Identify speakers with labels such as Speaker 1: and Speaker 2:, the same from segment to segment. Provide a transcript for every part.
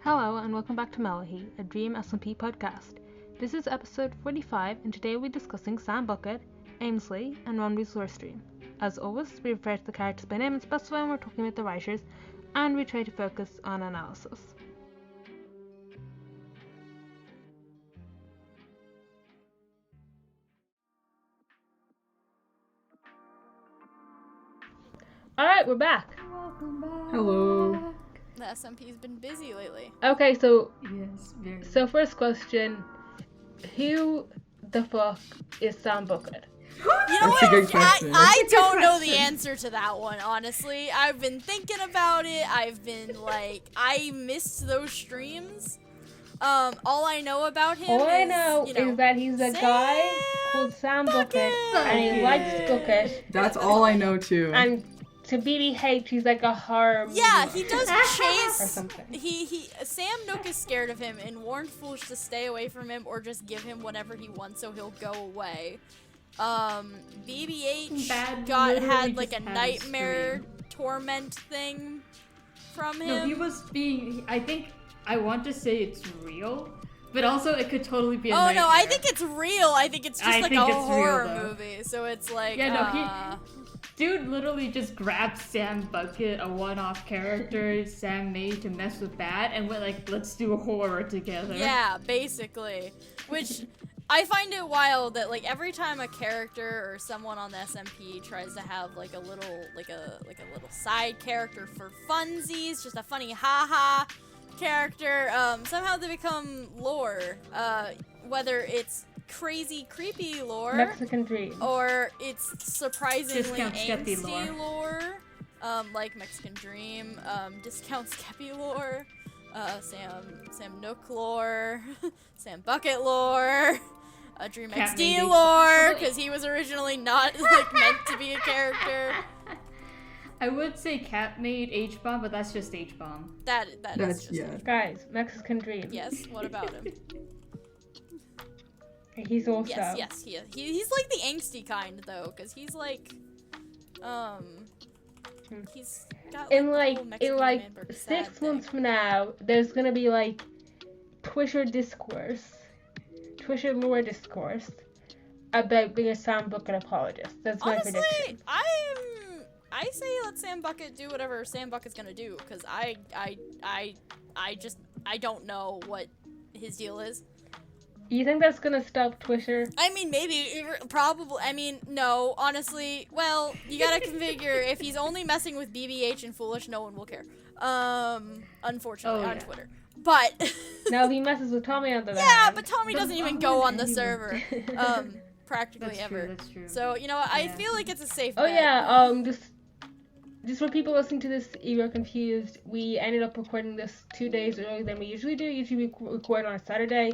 Speaker 1: Hello and welcome back to Mellohi, a DSMP podcast. This is episode 45 and today we'll be discussing Sam Bucket, Ainsley and Romney's lore stream. As always, we refer to the characters by name and specify when we're talking about the writers, and we try to focus on analysis. Alright, we're back.
Speaker 2: Welcome back.
Speaker 3: Hello.
Speaker 2: The SMP's been busy lately.
Speaker 1: Okay, so
Speaker 3: Yes,
Speaker 1: so first question, who the fuck is Sam Bucket?
Speaker 2: You know
Speaker 3: That's
Speaker 2: what?
Speaker 3: a good question.
Speaker 2: I don't know the answer to that one, honestly. I've been thinking about it. I've been like, I missed those streams. All I know about him
Speaker 1: All I know
Speaker 2: you know,
Speaker 1: is that he's a guy called Sam Bucket, and he likes Bucket,
Speaker 3: That's all I know too.
Speaker 1: and to BBH he's like a horror movie
Speaker 2: Yeah, he does
Speaker 1: or
Speaker 2: chase.
Speaker 1: something.
Speaker 2: Sam Nook is scared of him and warned Foolish to stay away from him or just give him whatever he wants so he'll go away. BBH had like a nightmare torment thing from him.
Speaker 4: No, he was being. I want to say it's real, but also it could totally be a nightmare.
Speaker 2: No, I think it's real. I think it's just
Speaker 4: I
Speaker 2: like
Speaker 4: think
Speaker 2: a
Speaker 4: it's real,
Speaker 2: horror
Speaker 4: though.
Speaker 2: movie. So it's like,
Speaker 4: Dude literally just grabbed Sam Bucket, a one-off character Sam made to mess with that, and went like, let's do a horror together.
Speaker 2: yeah, basically. Which I find it wild that like every time a character or someone on the SMP tries to have like a little side character for funsies, just a funny haha character, somehow they become lore. Whether it's crazy creepy lore
Speaker 1: Mexican Dream.
Speaker 2: or it's surprisingly
Speaker 4: Discount Skeppy
Speaker 2: angsty lore, like Mexican Dream, Discount Skeppy lore, Sam Nook lore, Sam Bucket lore, Dream
Speaker 4: Cat
Speaker 2: XD
Speaker 4: Lady.
Speaker 2: lore, because he was originally not like meant to be a character.
Speaker 4: I would say Cat made H-Bomb, but that's just H-Bomb.
Speaker 2: That is
Speaker 3: That's
Speaker 2: just
Speaker 3: yeah.
Speaker 1: Guys, Mexican Dream.
Speaker 2: Yes. What about him?
Speaker 1: He's also
Speaker 2: Yes. He's like the angsty kind though, because he's like, he's got
Speaker 1: in
Speaker 2: the
Speaker 1: like
Speaker 2: whole
Speaker 1: in
Speaker 2: Mexican
Speaker 1: like
Speaker 2: man versus sad
Speaker 1: 6 months
Speaker 2: thing.
Speaker 1: from now, there's gonna be like Twitter lore discourse about being a Sam Bucket apologist. That's my
Speaker 2: Honestly,
Speaker 1: prediction.
Speaker 2: I say let Sam Bucket do whatever Sam Bucket's gonna do, because I don't know what his deal is.
Speaker 1: You think that's gonna stop Twitter?
Speaker 2: I mean, maybe, probably. I mean, no, honestly. Well, you gotta configure if he's only messing with BBH and Foolish, no one will care. Unfortunately, on Twitter. But
Speaker 1: No, he messes with Tommy on the
Speaker 2: yeah, but Tommy doesn't even go on the
Speaker 4: anyway.
Speaker 2: server, practically
Speaker 4: That's
Speaker 2: ever.
Speaker 4: true, that's true.
Speaker 2: So you know what? I
Speaker 4: Yeah.
Speaker 2: feel like it's a safe
Speaker 1: Oh
Speaker 2: bet.
Speaker 1: yeah, just for people listening to this, you were confused. We ended up recording this 2 days earlier than we usually do. Usually we record on a Saturday.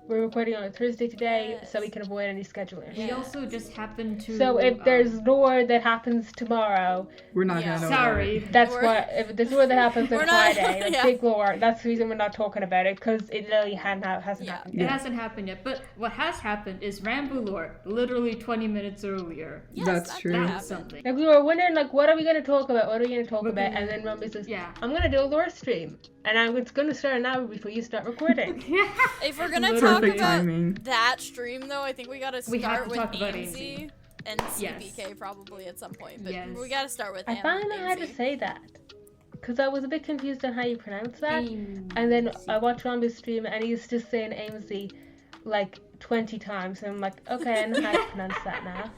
Speaker 1: We're recording on a Thursday today, so we can avoid any scheduling.
Speaker 2: Yeah.
Speaker 4: We also just happened to.
Speaker 1: So if there's lore that happens tomorrow,
Speaker 3: We're not
Speaker 2: Yeah.
Speaker 3: gonna know.
Speaker 4: Sorry.
Speaker 1: that's
Speaker 2: We're-
Speaker 1: what. If there's lore that happens on
Speaker 2: We're not-
Speaker 1: Friday, like
Speaker 2: yeah.
Speaker 1: big lore, that's the reason we're not talking about it, because it literally hasn't
Speaker 2: Yeah.
Speaker 1: happened
Speaker 4: It
Speaker 1: yet.
Speaker 4: hasn't happened yet, but what has happened is Rambo lore, literally 20 minutes earlier.
Speaker 2: Yes,
Speaker 3: That's
Speaker 2: that
Speaker 3: true.
Speaker 2: could
Speaker 4: That's
Speaker 2: happen.
Speaker 4: something.
Speaker 1: Like we were wondering, like, what are we gonna talk about? What are we gonna talk
Speaker 4: We're
Speaker 1: about?
Speaker 4: gonna-
Speaker 1: And then Rumby says,
Speaker 4: Yeah.
Speaker 1: I'm gonna do a lore stream, and it's gonna start an hour before you start recording.
Speaker 2: If we're gonna talk
Speaker 3: Perfect
Speaker 2: about
Speaker 3: timing.
Speaker 2: that stream, though, I think we gotta
Speaker 4: We have
Speaker 2: start
Speaker 4: to
Speaker 2: with
Speaker 4: talk about
Speaker 2: AMZ and
Speaker 4: Yes.
Speaker 2: CPK probably at some point. But
Speaker 4: Yes.
Speaker 2: we gotta start with
Speaker 1: I finally know how to
Speaker 2: AMZ.
Speaker 1: say that, because I was a bit confused on how you pronounce that. And then I watched Rumby's stream, and he's just saying AMZ like 20 times, and I'm like, okay, I know how to pronounce that now.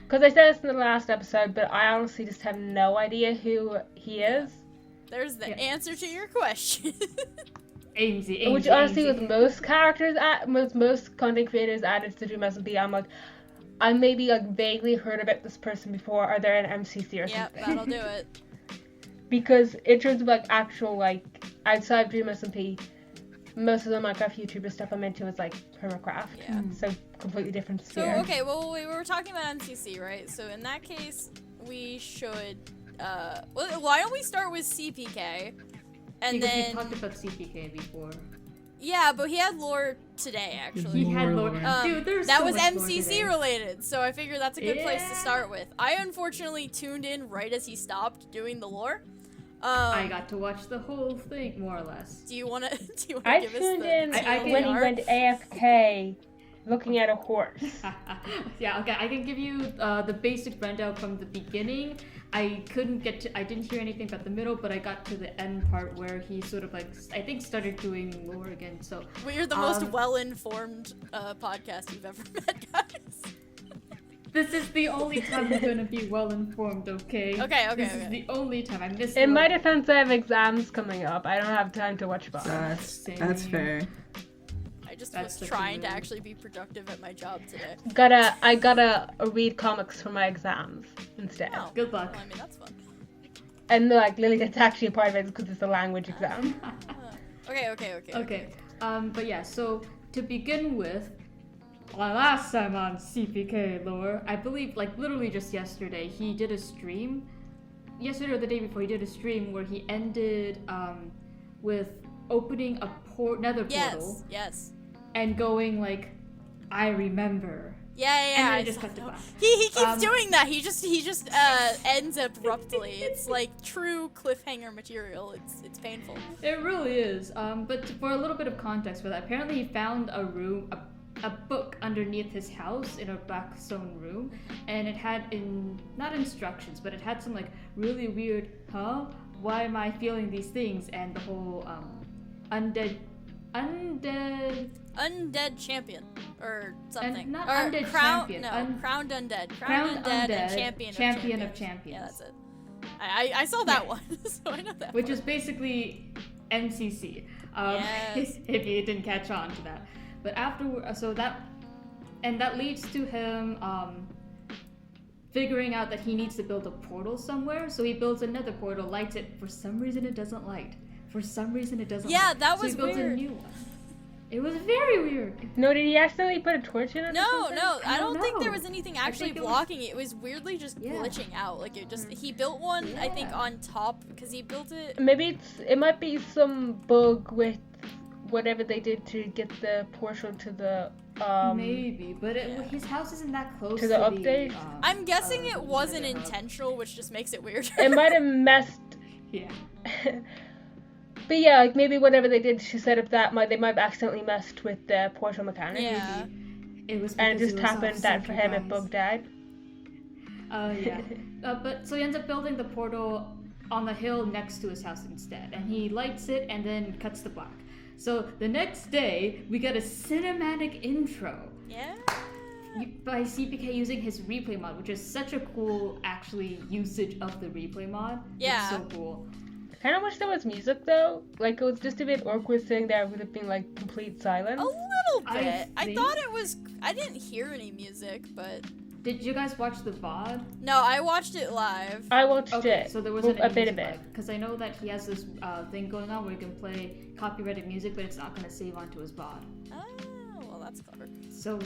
Speaker 1: Because I said this in the last episode, but I honestly just have no idea who he is.
Speaker 2: There's the
Speaker 4: Yeah.
Speaker 2: answer to your question.
Speaker 4: AMZ,
Speaker 1: Which honestly, with most characters, most content creators added to Dream SMP, I'm like, I maybe like vaguely heard about this person before. Are they an MCC or
Speaker 2: Yep,
Speaker 1: something?
Speaker 2: that'll do it.
Speaker 1: Because in terms of like actual like outside Dream SMP, most of the Minecraft YouTuber stuff I'm into is like permacraft.
Speaker 2: Yeah.
Speaker 1: So completely different
Speaker 2: So,
Speaker 1: sphere.
Speaker 2: okay, well, we were talking about MCC, right? So in that case, we should, well, why don't we start with CPK? And
Speaker 4: Because
Speaker 2: then,
Speaker 4: we talked about CPK before.
Speaker 2: yeah, but he had lore today, actually.
Speaker 4: He had lore.
Speaker 3: Lore.
Speaker 4: Dude, there's
Speaker 2: That
Speaker 4: so
Speaker 2: was
Speaker 4: much lore
Speaker 2: MCC
Speaker 4: today.
Speaker 2: related, so I figured that's a good place to
Speaker 4: Yeah.
Speaker 2: start with. I unfortunately tuned in right as he stopped doing the lore.
Speaker 4: I got to watch the whole thing, more or less.
Speaker 2: Do you wanna
Speaker 1: I
Speaker 2: give us
Speaker 1: tuned
Speaker 2: the
Speaker 1: in
Speaker 4: I
Speaker 1: when he
Speaker 2: TLDR?
Speaker 1: went AFK, looking at a horse.
Speaker 4: Yeah, okay, I can give you the basic rundown from the beginning. I didn't hear anything about the middle, but I got to the end part where he sort of like, I think started doing lore again, so.
Speaker 2: We're the most well-informed podcast you've ever met, guys.
Speaker 4: This is the only time I'm gonna be well informed, okay?
Speaker 2: Okay.
Speaker 4: This is the only time I missed.
Speaker 1: In my defense, I have exams coming up. I don't have time to watch Bob.
Speaker 3: That's fair.
Speaker 2: I just
Speaker 4: That's
Speaker 2: was
Speaker 4: such a
Speaker 2: trying to
Speaker 4: mood.
Speaker 2: actually be productive at my job today.
Speaker 1: I gotta read comics for my exams instead.
Speaker 2: Oh,
Speaker 4: Good luck.
Speaker 2: well, I mean, that's fun.
Speaker 1: And like Lily, that's actually a part of it because it's a language exam.
Speaker 2: Okay.
Speaker 4: But yeah, so to begin with, last time on CPK lore, I believe like literally just yesterday, he did a stream. Yesterday or the day before, he did a stream where he ended with opening a nether portal
Speaker 2: Yes.
Speaker 4: and going like, I remember.
Speaker 2: Yeah.
Speaker 4: And then
Speaker 2: I
Speaker 4: it just
Speaker 2: saw
Speaker 4: cut to
Speaker 2: that.
Speaker 4: black.
Speaker 2: He keeps doing that. He just ends abruptly. It's like true cliffhanger material. It's painful.
Speaker 4: It really is. But for a little bit of context for that, apparently he found a room, a book underneath his house in a black stone room, and it had not instructions, but it had some like really weird, why am I feeling these things, and the whole undead
Speaker 2: champion or something.
Speaker 4: And not
Speaker 2: or
Speaker 4: undead champion.
Speaker 2: Crowned undead.
Speaker 4: Crowned
Speaker 2: and
Speaker 4: undead,
Speaker 2: champion
Speaker 4: of
Speaker 2: champions.
Speaker 4: champions.
Speaker 2: Yeah, that's it. I saw that one, so I know that.
Speaker 4: Which
Speaker 2: one.
Speaker 4: is basically NCC.
Speaker 2: Yes.
Speaker 4: If you didn't catch on to that. But that leads to him figuring out that he needs to build a portal somewhere. So he builds another portal, lights it. For some reason, it doesn't light.
Speaker 2: Yeah, that was
Speaker 4: so he builds
Speaker 2: weird.
Speaker 4: a new one. It was very weird.
Speaker 1: No, did he accidentally put a torch in it? or
Speaker 2: No,
Speaker 1: something?
Speaker 2: I don't think
Speaker 4: know.
Speaker 2: there was anything actually
Speaker 4: think it was-
Speaker 2: blocking it. It was weirdly just
Speaker 4: Yeah.
Speaker 2: glitching out. Like it just he built one, I think,
Speaker 4: Yeah.
Speaker 2: on top because he built it.
Speaker 1: Maybe it might be some bug with whatever they did to get the portal to the
Speaker 4: Maybe, but his house isn't that close
Speaker 1: To the update?
Speaker 2: I'm guessing it wasn't
Speaker 4: Nether hub.
Speaker 2: intentional, which just makes it weird.
Speaker 1: It might have messed.
Speaker 4: Yeah.
Speaker 1: But yeah, like maybe whatever they did to set up that they might have accidentally messed with the portal mechanic.
Speaker 2: Yeah.
Speaker 4: It was
Speaker 1: And it
Speaker 4: because
Speaker 1: just
Speaker 4: he was
Speaker 1: happened
Speaker 4: off
Speaker 1: that for him
Speaker 4: center,
Speaker 1: it bug died.
Speaker 4: Yeah. But so he ends up building the portal on the hill next to his house instead, and he lights it and then cuts to black. So the next day we get a cinematic intro
Speaker 2: Yeah.
Speaker 4: by CPK using his replay mod, which is such a cool actually usage of the replay mod.
Speaker 2: Yeah.
Speaker 4: It's so cool.
Speaker 1: I kind of wish there was music though. Like it was just a bit awkward sitting there with it being like complete silence.
Speaker 2: A little bit. I
Speaker 4: think-
Speaker 2: thought it was. I didn't hear any music, but
Speaker 4: Did you guys watch the VOD?
Speaker 2: no, I watched it live.
Speaker 1: I watched
Speaker 4: Okay,
Speaker 1: it.
Speaker 4: so there wasn't
Speaker 1: a bit of it.
Speaker 4: because I know that he has this thing going on where you can play copyrighted music, but it's not going to save onto his VOD.
Speaker 2: Oh, well, that's clever.
Speaker 4: So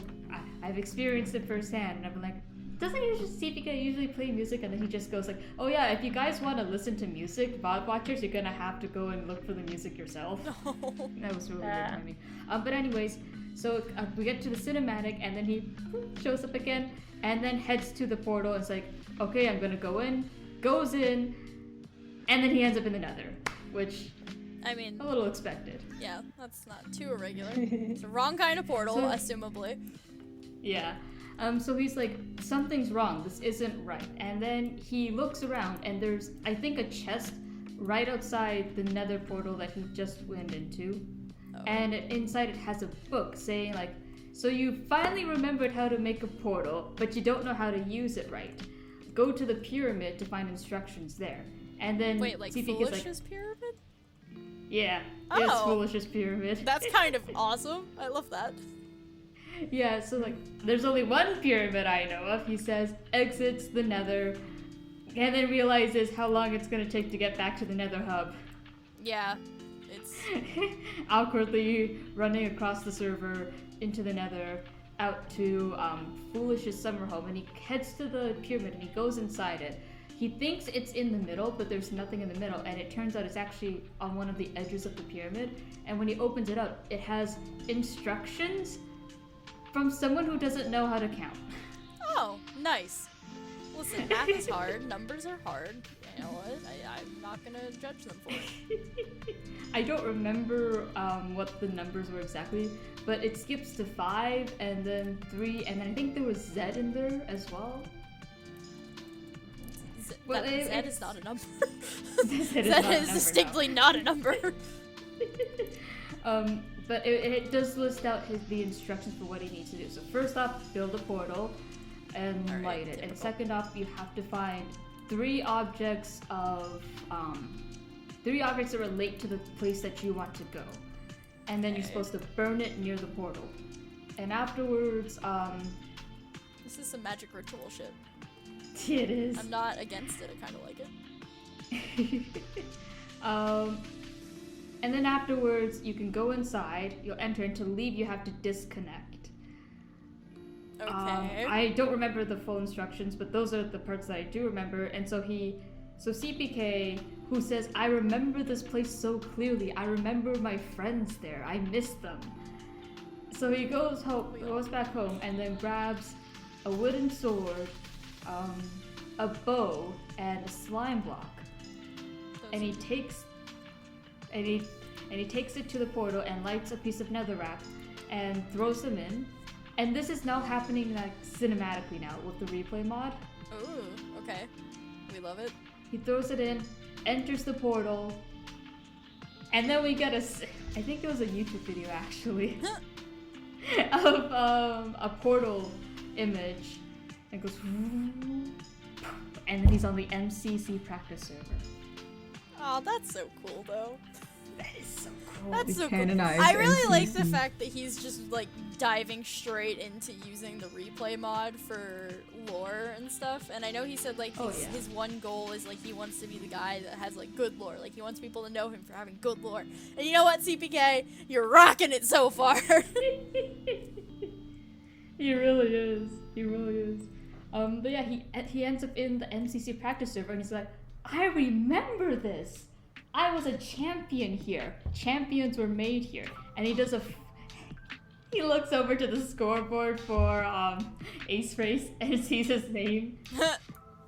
Speaker 4: I've experienced it firsthand, and I've been like, doesn't CPK usually play music? And then he just goes like, oh yeah, if you guys want to listen to music, VOD watchers, you're gonna have to go and look for the music yourself.
Speaker 2: No.
Speaker 4: That was really
Speaker 1: Yeah.
Speaker 4: weird for me. But anyways, so we get to the cinematic, and then he shows up again, and then heads to the portal. It's like, okay, I'm gonna go in. Goes in, and then he ends up in the Nether, which
Speaker 2: I mean,
Speaker 4: a little expected.
Speaker 2: yeah, that's not too irregular. It's the wrong kind of portal,
Speaker 4: So-
Speaker 2: assumably.
Speaker 4: Yeah. So he's like, something's wrong. This isn't right. And then he looks around, and there's, I think, a chest right outside the Nether portal that he just went into.
Speaker 2: Oh.
Speaker 4: And inside it has a book saying like, so you finally remembered how to make a portal, but you don't know how to use it right. Go to the pyramid to find instructions there. And then
Speaker 2: Wait, like
Speaker 4: CPK is
Speaker 2: Foolish's pyramid?
Speaker 4: yeah, it's
Speaker 2: Oh.
Speaker 4: Foolish's pyramid.
Speaker 2: That's kind of awesome. I love that.
Speaker 4: Yeah, so like, there's only one pyramid I know of. He says, exits the Nether, and then realizes how long it's gonna take to get back to the Nether hub.
Speaker 2: Yeah, it's
Speaker 4: Awkwardly running across the server into the Nether, out to Foolish's summer home, and he heads to the pyramid and he goes inside it. He thinks it's in the middle, but there's nothing in the middle, and it turns out it's actually on one of the edges of the pyramid. And when he opens it up, it has instructions from someone who doesn't know how to count.
Speaker 2: oh, nice. Listen, math is hard. Numbers are hard. You know what? I'm not gonna judge them for it.
Speaker 4: I don't remember what the numbers were exactly, but it skips to 5 and then 3, and then I think there was Z in there as well.
Speaker 2: Z
Speaker 4: Well,
Speaker 2: is not a number.
Speaker 4: Z
Speaker 2: Is distinctly not a number.
Speaker 4: But it does list out the instructions for what he needs to do. So first off, build a portal and
Speaker 2: Alright,
Speaker 4: light it.
Speaker 2: typical.
Speaker 4: And second off, you have to find 3 objects of 3 objects that relate to the place that you want to go. And then you're supposed to burn it near the portal. And afterwards,
Speaker 2: This is some magic ritual shit.
Speaker 4: it is.
Speaker 2: I'm not against it. I kind of like it.
Speaker 4: And then afterwards, you can go inside, you'll enter, and to leave, you have to disconnect.
Speaker 2: Okay.
Speaker 4: I don't remember the full instructions, but those are the parts that I do remember. And so CPK, who says, I remember this place so clearly, I remember my friends there, I miss them. So he goes back home, and then grabs a wooden sword, a bow, and a slime block. And he takes it to the portal and lights a piece of netherrack and throws them in. And this is now happening like cinematically now with the replay mod.
Speaker 2: Ooh, okay. We love it.
Speaker 4: He throws it in, enters the portal, and then we get I think it was a YouTube video actually, of a portal image. And goes, and then he's on the MCC practice server.
Speaker 2: Oh, that's so cool though.
Speaker 4: That is so cool.
Speaker 2: That's so cool.
Speaker 3: Canonized
Speaker 2: I really like
Speaker 3: NPC.
Speaker 2: the fact that he's just like diving straight into using the replay mod for lore and stuff. And I know he said like his one goal is like he wants to be the guy that has like good lore. Like he wants people to know him for having good lore. And you know what, CPK? You're rocking it so far.
Speaker 4: He really is. He really is. But yeah, he ends up in the MCC practice server and he's like, I remember this. I was a champion here. Champions were made here. And he he looks over to the scoreboard for Ace Race and sees his name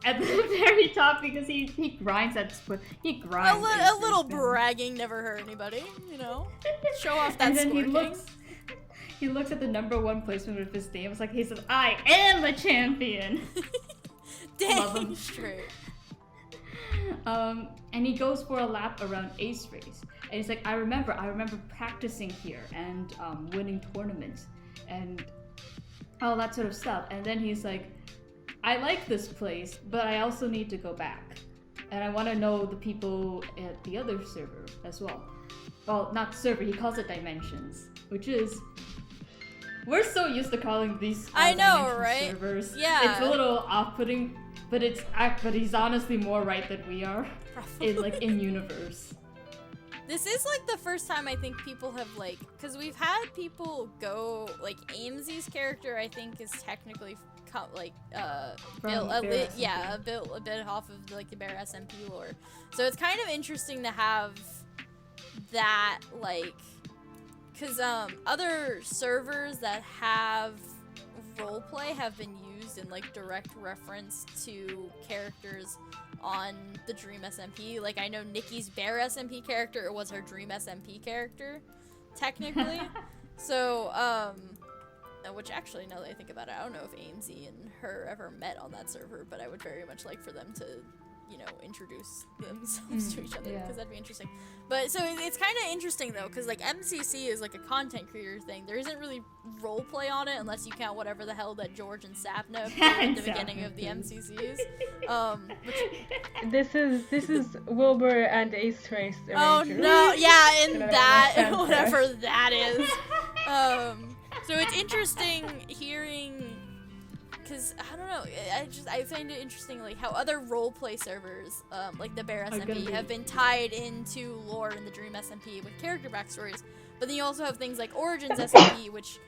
Speaker 4: at the very top because he grinds at split. He grinds.
Speaker 2: A little bragging never hurt anybody, you know. Show off that
Speaker 4: And then
Speaker 2: score
Speaker 4: he looks at the #1 placement of his name. It's like he says, I am a champion. Love him.
Speaker 2: Dang straight.
Speaker 4: And he goes for a lap around Ace Race. And he's like, I remember practicing here and winning tournaments and all that sort of stuff. And then he's like, I like this place, but I also need to go back. And I want to know the people at the other server as well. Well, not server, he calls it Dimensions, which is... We're so used to calling these
Speaker 2: I know,
Speaker 4: Dimension
Speaker 2: right?
Speaker 4: servers.
Speaker 2: Yeah.
Speaker 4: It's a little off-putting, but he's honestly more right than we are. In universe.
Speaker 2: This is like the first time I think people have like, because we've had people go like Aimsy's character I think is technically built a bit off of like the Bear SMP lore, so it's kind of interesting to have that like, because other servers that have roleplay have been used in like direct reference to characters on the Dream SMP. Like I know Nikki's Bear SMP character was her Dream SMP character, technically. So, which actually, now that I think about it, I don't know if Aimsy and her ever met on that server, but I would very much like for them to, you know, introduce themselves to each other, because that'd be interesting. But so it's kind of interesting though, because like MCC is like a content creator thing. There isn't really roleplay on it unless you count whatever the hell that George and Sapna did at the beginning of the MCCs.
Speaker 1: This is Wilbur and Ace Race.
Speaker 2: Oh no, yeah, and that whatever that is. So it's interesting hearing. Because, I don't know, I find it interesting, like, how other roleplay servers, like the Bear SMP, have been tied into lore in the Dream SMP with character backstories, but then you also have things like Origins SMP, which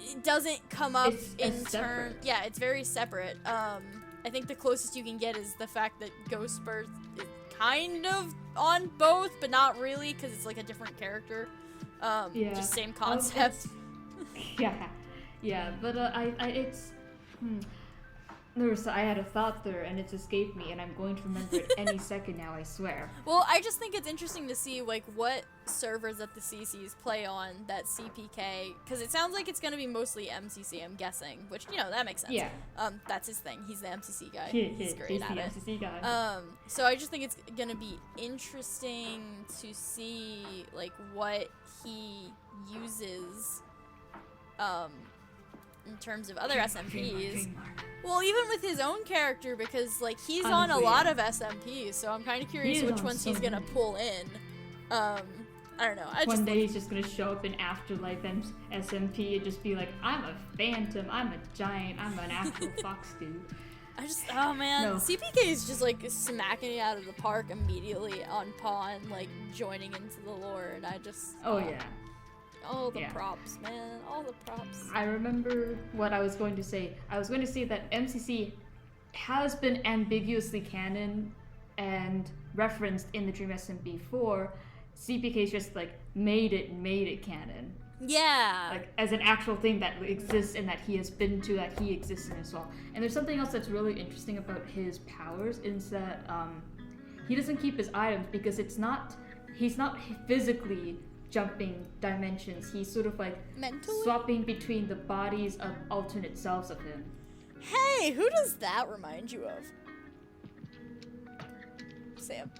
Speaker 2: it doesn't come up in turn. Yeah, it's very separate. I think the closest you can get is the fact that Ghostbirth is kind of on both, but not really, because it's like a different character. Just same concept.
Speaker 4: Yeah, but it's... I had a thought there and it's escaped me and I'm going to remember it any second now, I swear.
Speaker 2: Well, I just think it's interesting to see like what servers that the CCs play on that CPK, because it sounds like it's going to be mostly MCC, I'm guessing, which, you know, that makes sense.
Speaker 4: Yeah.
Speaker 2: That's his thing. He's the MCC guy.
Speaker 4: He's
Speaker 2: great at
Speaker 4: the
Speaker 2: it.
Speaker 4: MCC guy.
Speaker 2: So I just think it's going to be interesting to see like what he uses in terms of other SMPs. Well, even with his own character, because like he's on a lot of SMPs, so I'm kind of curious which ones he's gonna pull in. I don't know.
Speaker 4: One day he's just gonna show up in Afterlife and SMP and just be like, I'm a phantom, I'm a giant, I'm an actual fox dude.
Speaker 2: Oh man,
Speaker 4: No.
Speaker 2: CPK is just like smacking it out of the park immediately on Pawn, like joining into the lore, and I just
Speaker 4: Oh yeah.
Speaker 2: all the
Speaker 4: Yeah.
Speaker 2: props, man, all the props.
Speaker 4: I remember what I was going to say. I was going to say that MCC has been ambiguously canon and referenced in the Dream SMP 4. CPK's just like made it canon.
Speaker 2: Yeah.
Speaker 4: Like as an actual thing that exists and that he has been to, that he exists in as well. And there's something else that's really interesting about his powers is that he doesn't keep his items because he's not physically jumping dimensions. He's sort of like
Speaker 2: mentally
Speaker 4: swapping between the bodies of alternate selves of him.
Speaker 2: Hey, who does that remind you of? Sam.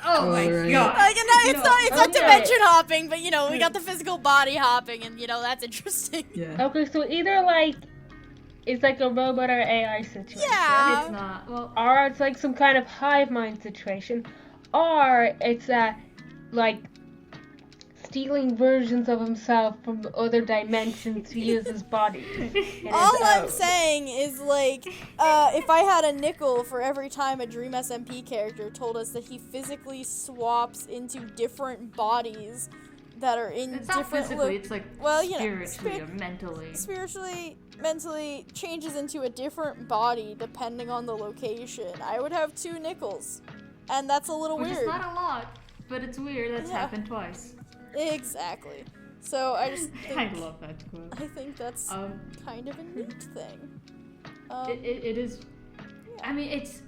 Speaker 4: Oh my
Speaker 3: right.
Speaker 4: god!
Speaker 2: Like, it's not
Speaker 1: okay.
Speaker 2: dimension hopping, but you know, we got the physical body hopping, and you know, that's interesting.
Speaker 3: Yeah.
Speaker 1: Okay, so either like it's like a robot or AI situation.
Speaker 2: Yeah.
Speaker 4: It's not. Well,
Speaker 1: Or it's like some kind of hive mind situation. Or it's like stealing versions of himself from other dimensions to use his body.
Speaker 2: All I'm saying is, like, if I had a nickel for every time a Dream SMP character told us that he physically swaps into different bodies that are in
Speaker 4: it's not
Speaker 2: different
Speaker 4: physically. It's like
Speaker 2: well, you know,
Speaker 4: spiritually or mentally.
Speaker 2: spiritually, mentally changes into a different body depending on the location. I would have 2 nickels, and that's a little
Speaker 4: Which
Speaker 2: weird.
Speaker 4: is not a lot, but it's weird. That's
Speaker 2: Yeah.
Speaker 4: happened twice.
Speaker 2: Exactly. So I just
Speaker 4: I
Speaker 2: think,
Speaker 4: love that quote.
Speaker 2: I think that's kind of a neat thing.
Speaker 4: It is. I mean, it's.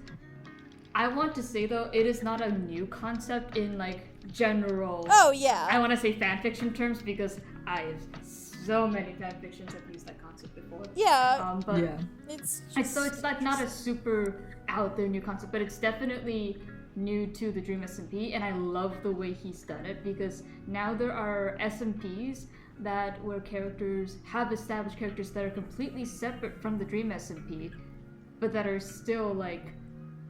Speaker 4: I want to say though, it is not a new concept in like general.
Speaker 2: Oh yeah.
Speaker 4: I want to say fanfiction terms because I have so many fanfictions have used that concept before.
Speaker 2: Yeah.
Speaker 4: But
Speaker 3: Yeah.
Speaker 2: It's
Speaker 4: so it's like not a super out there new concept, but it's definitely new to the Dream SMP, and I love the way he's done it because now there are SMPs that where characters have established characters that are completely separate from the Dream SMP, but that are still like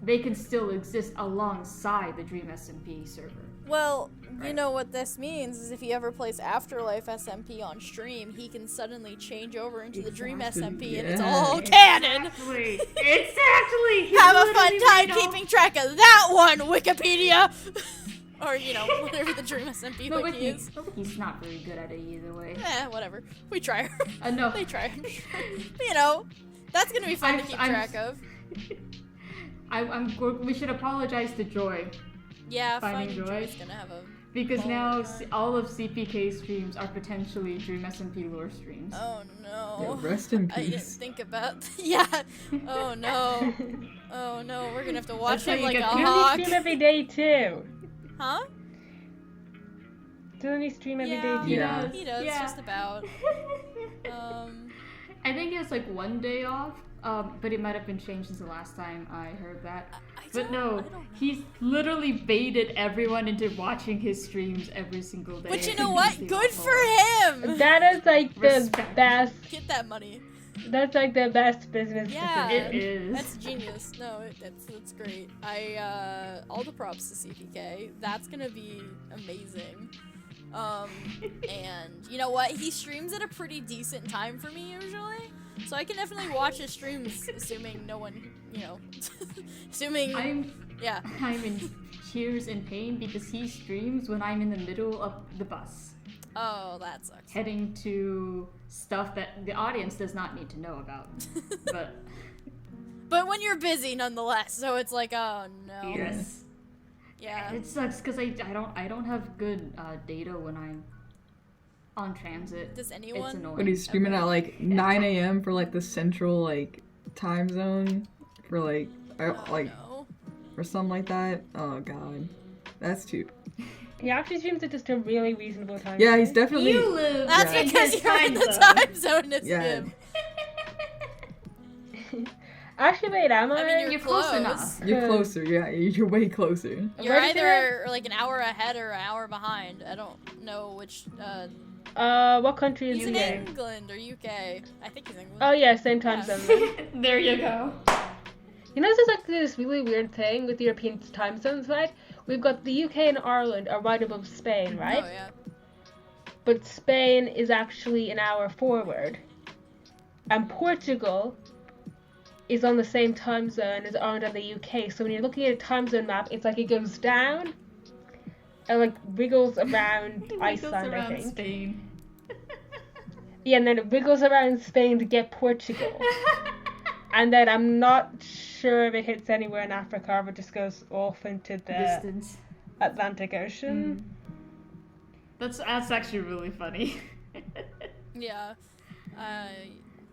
Speaker 4: they can still exist alongside the Dream SMP server.
Speaker 2: Well, you
Speaker 4: Right.
Speaker 2: know what this means is if he ever plays Afterlife SMP on stream, he can suddenly change over into the Dream SMP and it's
Speaker 3: Yeah.
Speaker 2: all canon.
Speaker 4: Exactly.
Speaker 2: Have a fun time keeping track of that one, Wikipedia! Or, you know, whatever the Dream SMP
Speaker 4: No,
Speaker 2: wiki is.
Speaker 4: He's not very good at it either way.
Speaker 2: Whatever. We try.
Speaker 4: No.
Speaker 2: They try. You know, that's gonna be fun to keep track of.
Speaker 4: We should apologize to Joy
Speaker 2: Yeah,
Speaker 4: Finding
Speaker 2: Finding
Speaker 4: Joy.
Speaker 2: Joy's gonna have a...
Speaker 4: because now
Speaker 2: time.
Speaker 4: all of CPK streams are potentially Dream SMP lore streams.
Speaker 2: Oh no.
Speaker 3: Yeah, rest in
Speaker 2: I didn't
Speaker 3: peace.
Speaker 2: think about... Yeah. Oh no. Oh no, we're gonna have to watch
Speaker 4: That's
Speaker 2: him
Speaker 4: how
Speaker 2: like
Speaker 4: you
Speaker 2: a
Speaker 4: get-
Speaker 1: Doesn't
Speaker 2: hawk.
Speaker 1: he stream every day too?
Speaker 2: Huh?
Speaker 1: Doesn't he stream every day
Speaker 2: Yeah,
Speaker 1: too?
Speaker 3: Yeah.
Speaker 2: he does,
Speaker 4: Yeah.
Speaker 2: just about.
Speaker 4: I think he has like one day off, but it might have been changed since the last time I heard that. But
Speaker 2: I
Speaker 4: no,
Speaker 2: don't know.
Speaker 4: he's literally baited everyone into watching his streams every single day.
Speaker 2: But you know
Speaker 4: and
Speaker 2: what?
Speaker 4: he's
Speaker 2: Good
Speaker 4: still
Speaker 2: for
Speaker 4: on.
Speaker 2: him!
Speaker 1: That is like the
Speaker 4: Respect.
Speaker 1: best.
Speaker 2: Get that money.
Speaker 1: That's like the best business
Speaker 2: Yeah.
Speaker 4: It
Speaker 1: decision.
Speaker 4: is.
Speaker 2: That's genius. No, that's great. All the props to CPK. That's gonna be amazing. And you know what? He streams at a pretty decent time for me usually, so I can definitely watch his streams, assuming no one, you know, assuming
Speaker 4: I'm in tears and pain because he streams when I'm in the middle of the bus,
Speaker 2: Oh, that sucks.
Speaker 4: heading to stuff that the audience does not need to know about. But
Speaker 2: But when you're busy, nonetheless, so it's like, oh no.
Speaker 4: yes.
Speaker 2: Yeah.
Speaker 4: It sucks because I don't have good data when I'm on transit.
Speaker 2: Does
Speaker 4: It's
Speaker 2: anyone?
Speaker 4: annoying.
Speaker 3: When he's streaming at like 9 a.m. for like the central like time zone for like
Speaker 2: No.
Speaker 3: or something like that. Oh god, that's too.
Speaker 1: He actually seems to just a really reasonable time.
Speaker 3: Yeah, he's
Speaker 1: zone.
Speaker 3: definitely.
Speaker 4: You live
Speaker 2: That's
Speaker 3: Yeah.
Speaker 2: because
Speaker 4: his
Speaker 2: you're in the
Speaker 4: zone.
Speaker 2: time zone as
Speaker 3: Yeah.
Speaker 2: him.
Speaker 1: Actually, wait, am I?
Speaker 2: I mean, you're
Speaker 4: close
Speaker 2: close.
Speaker 4: enough.
Speaker 3: You're closer. Yeah, you're way closer.
Speaker 2: You're
Speaker 1: Where did you
Speaker 2: either like an hour ahead or an hour behind. I don't know which.
Speaker 1: What country is
Speaker 2: He's
Speaker 1: he
Speaker 2: in
Speaker 1: in?
Speaker 2: England or UK. I think he's England.
Speaker 1: Oh yeah, same time
Speaker 2: Yeah.
Speaker 1: zone. Then.
Speaker 4: There you go.
Speaker 1: You know, there's like this really weird thing with European time zones, right? We've got the UK and Ireland are right above Spain, right?
Speaker 2: Oh yeah.
Speaker 1: But Spain is actually an hour forward, and Portugal is on the same time zone as Ireland and the UK. So when you're looking at a time zone map, it's like it goes down and like wriggles around Iceland, I think.
Speaker 4: Spain.
Speaker 1: Yeah, and then it wriggles around Spain to get Portugal. And then I'm not sure if it hits anywhere in Africa or if it just goes off into the
Speaker 4: Distance.
Speaker 1: Atlantic Ocean.
Speaker 4: That's actually really funny.
Speaker 2: Yeah.